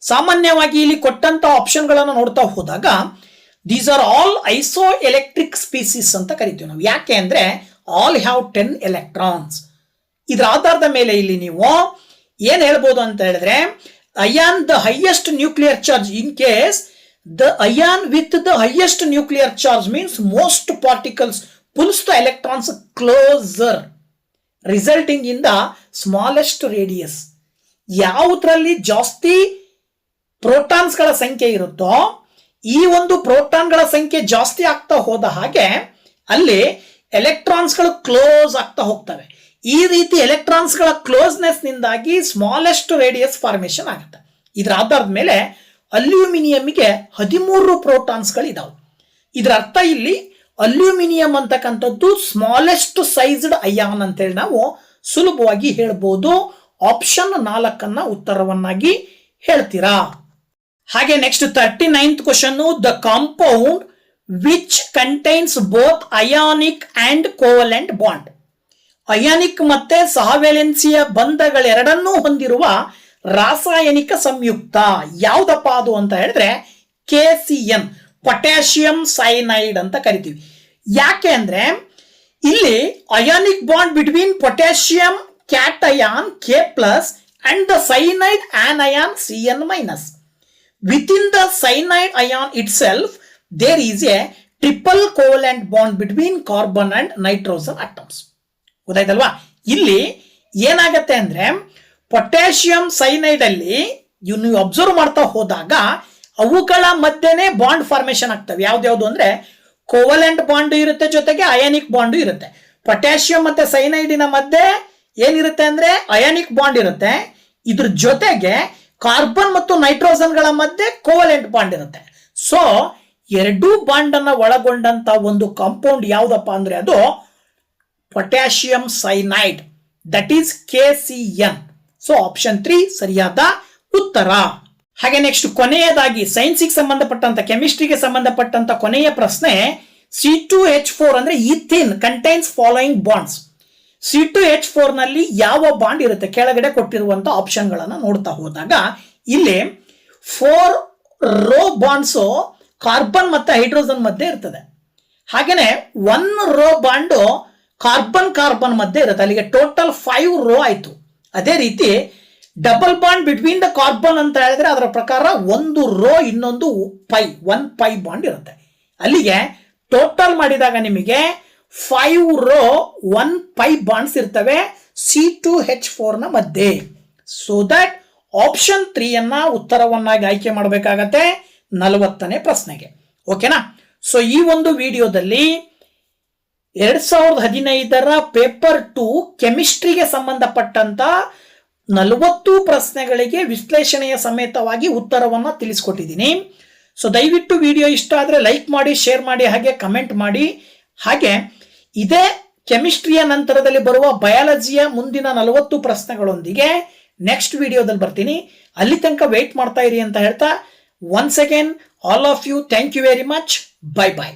A: ಸಾಮಾನ್ಯವಾಗಿ ಇಲ್ಲಿ ಕೊಟ್ಟಂತ ಆಪ್ಷನ್ ಗಳನ್ನು ನೋಡ್ತಾ ಹೋದಾಗ these are all iso electric species ಅಂತ ಕರಿತೀವಿ ನಾವು. ಯಾಕೆ ಅಂದ್ರೆ ಆಲ್ ಹ್ಯಾವ್ 10 ಎಲೆಕ್ಟ್ರಾನ್ಸ್. ಇದರ ಆಧಾರದ ಮೇಲೆ ಇಲ್ಲಿ ನೀವು ಏನ್ ಹೇಳ್ಬೋದು ಅಂತ ಹೇಳಿದ್ರೆ ion the highest nuclear charge in case the ion with the highest nuclear charge means most particles pulls the electrons closer resulting in the smallest radius. ಯಾವುದರಲ್ಲಿ ಜಾಸ್ತಿ ಪ್ರೋಟಾನ್ಸ್ ಗಳ ಸಂಖ್ಯೆ ಇರುತ್ತೋ ಈ ಒಂದು ಪ್ರೋಟಾನ್ ಗಳ ಸಂಖ್ಯೆ ಜಾಸ್ತಿ ಆಗ್ತಾ ಹೋದ ಹಾಗೆ ಅಲ್ಲಿ ಎಲೆಕ್ಟ್ರಾನ್ಸ್ ಗಳು ಕ್ಲೋಸ್ ಆಗ್ತಾ ಹೋಗ್ತವೆ. ಈ ರೀತಿ ಎಲೆಕ್ಟ್ರಾನ್ಸ್ ಗಳ ಕ್ಲೋಸ್ನೆಸ್ ನಿಂದಾಗಿ ಸ್ಮಾಲೆಸ್ಟ್ ರೇಡಿಯಸ್ ಫಾರ್ಮೇಶನ್ ಆಗುತ್ತೆ. ಇದರ ಆಧಾರದ ಮೇಲೆ ಅಲ್ಯೂಮಿನಿಯಂಗೆ 13 ಪ್ರೋಟಾನ್ಸ್ ಗಳಿದಾವೆ. ಇದರ ಅರ್ಥ ಇಲ್ಲಿ ಅಲ್ಯೂಮಿನಿಯಂ ಅಂತಕ್ಕಂಥದ್ದು ಸ್ಮಾಲೆಸ್ಟ್ ಸೈಜ್ಡ್ ಅಯಾನ್ ಅಂತೇಳಿ ನಾವು ಸುಲಭವಾಗಿ ಹೇಳ್ಬೋದು. ಆಪ್ಷನ್ 4 ಉತ್ತರವನ್ನಾಗಿ ಹೇಳ್ತೀರಾ. ಹಾಗೆ next 39th question, the compound which contains both ionic and covalent bond. Ionic ಮತ್ತೆ ಸಹವೇಲೆನ್ಸಿಯ ಬಂಧಗಳೆರಡನ್ನೂ ಹೊಂದಿರುವ ರಾಸಾಯನಿಕ ಸಂಯುಕ್ತ ಯಾವುದಪ್ಪ ಅದು ಅಂತ ಹೇಳಿದ್ರೆ KCN, ಪೊಟ್ಯಾಷಿಯಂ ಸೈನೈಡ್ ಅಂತ ಕರಿತೀವಿ. ಯಾಕೆ ಅಂದ್ರೆ ಇಲ್ಲಿ ionic bond between potassium cation K+ and the cyanide anion Cn-. Within the cyanide ion itself there is a triple covalent bond between carbon and nitrogen atoms. ಗೊತ್ತಾಯ್ತಲ್ವಾ? ಇಲ್ಲಿ ಏನಾಗತ್ತೆ ಅಂದ್ರೆ ಪೊಟ್ಯಾಷಿಯಂ ಸೈನೈಡ್ ಅಲ್ಲಿ ನೀವು ಅಬ್ಸರ್ವ್ ಮಾಡ್ತಾ ಹೋದಾಗ ಅವುಗಳ ಮಧ್ಯೆನೆ ಬಾಂಡ್ ಫಾರ್ಮೇಶನ್ ಆಗ್ತವೆ. ಯಾವ್ದ್ಯಾವ್ದು ಅಂದ್ರೆ ಕೋವಲೆಂಟ್ ಬಾಂಡ್ ಇರುತ್ತೆ, ಜೊತೆಗೆ ಅಯಾನಿಕ್ ಬಾಂಡ್ ಇರುತ್ತೆ. ಪೊಟ್ಯಾಷಿಯಂ ಮತ್ತೆ ಸೈನೈಡಿನ ಮಧ್ಯೆ ಏನಿರುತ್ತೆ ಅಂದ್ರೆ ಅಯಾನಿಕ್ ಬಾಂಡ್ ಇರುತ್ತೆ. ಇದ್ರ ಜೊತೆಗೆ ಕಾರ್ಬನ್ ಮತ್ತು ನೈಟ್ರೋಜನ್ಗಳ ಮಧ್ಯೆ ಕೋವಲೆಂಟ್ ಬಾಂಡ್ ಇರುತ್ತೆ. ಸೊ ಎರಡೂ ಬಾಂಡ್ ಅನ್ನ ಒಳಗೊಂಡಂತ ಒಂದು ಕಾಂಪೌಂಡ್ ಯಾವ್ದಪ್ಪ ಅಂದ್ರೆ ಅದು potassium cyanide, that is KCN. So option 3 ಸರಿಯಾದ ಉತ್ತರ. ಹಾಗೆ ನೆಕ್ಸ್ಟ್ ಕೊನೆಯದಾಗಿ ಸೈನ್ಸಿಗೆ ಸಂಬಂಧಪಟ್ಟಂತ, ಕೆಮಿಸ್ಟ್ರಿಗೆ ಸಂಬಂಧಪಟ್ಟಂತ ಕೊನೆಯ ಪ್ರಶ್ನೆ, C2H4 ಅಂದ್ರೆ ethane contains following bonds. C2H4 ನಲ್ಲಿ ಯಾವ ಬಾಂಡ್ ಇರುತ್ತೆ? ಕೆಳಗಡೆ ಕೊಟ್ಟಿರುವಂತ ಆಪ್ಷನ್ ಗಳನ್ನ ನೋಡ್ತಾ ಹೋದಾಗ ಇಲ್ಲಿ 4 ರೋ ಬಾಂಡ್ಸ್ ಕಾರ್ಬನ್ ಮತ್ತೆ ಹೈಡ್ರೋಜನ್ ಮಧ್ಯೆ ಇರ್ತದೆ. ಹಾಗೇನೆ 1 ರೋ ಬಾಂಡ್ ಕಾರ್ಬನ್ ಮಧ್ಯೆ ಇರುತ್ತೆ. ಅಲ್ಲಿಗೆ ಟೋಟಲ್ 5 ರೋ ಆಯ್ತು. ಅದೇ ರೀತಿ double bond between the carbon ಅಂತ ಹೇಳಿದ್ರೆ ಅದರ ಪ್ರಕಾರ 1 ರೋ ಇನ್ನೊಂದು 1 ಪೈ ಬಾಂಡ್ ಇರುತ್ತೆ. ಅಲ್ಲಿಗೆ ಟೋಟಲ್ ಮಾಡಿದಾಗ ನಿಮಗೆ 5 ರೋ 1 ಪೈ ಬಾಂಡ್ಸ್ ಇರ್ತವೆ C2H4 ನ ಮಧ್ಯೆ. ಸೊ ದಟ್ ಆಪ್ಷನ್ 3 ಅನ್ನ ಉತ್ತರವನ್ನಾಗಿ ಆಯ್ಕೆ ಮಾಡಬೇಕಾಗತ್ತೆ 40ನೇ ಪ್ರಶ್ನೆಗೆ. ಓಕೆನಾ? ಸೊ ಈ ಒಂದು ವಿಡಿಯೋದಲ್ಲಿ 2015ರ ಪೇಪರ್ 2 ಕೆಮಿಸ್ಟ್ರಿಗೆ ಸಂಬಂಧಪಟ್ಟಂತ 40 ಪ್ರಶ್ನೆಗಳಿಗೆ ವಿಶ್ಲೇಷಣೆಯ ಸಮೇತವಾಗಿ ಉತ್ತರವನ್ನ ತಿಳಿಸ್ಕೊಟ್ಟಿದ್ದೀನಿ. ಸೊ ದಯವಿಟ್ಟು ವಿಡಿಯೋ ಇಷ್ಟ ಆದರೆ ಲೈಕ್ ಮಾಡಿ, ಶೇರ್ ಮಾಡಿ, ಹಾಗೆ ಕಮೆಂಟ್ ಮಾಡಿ. ಹಾಗೆ ಇದೇ ಕೆಮಿಸ್ಟ್ರಿಯ ನಂತರದಲ್ಲಿ ಬರುವ ಬಯಾಲಜಿಯ ಮುಂದಿನ 40 ಪ್ರಶ್ನೆಗಳೊಂದಿಗೆ ನೆಕ್ಸ್ಟ್ ವಿಡಿಯೋದಲ್ಲಿ ಬರ್ತೀನಿ. ಅಲ್ಲಿ ತನಕ ವೇಟ್ ಮಾಡ್ತಾ ಇರಿ ಅಂತ ಹೇಳ್ತಾ, once again all of you thank you very much. Bye bye.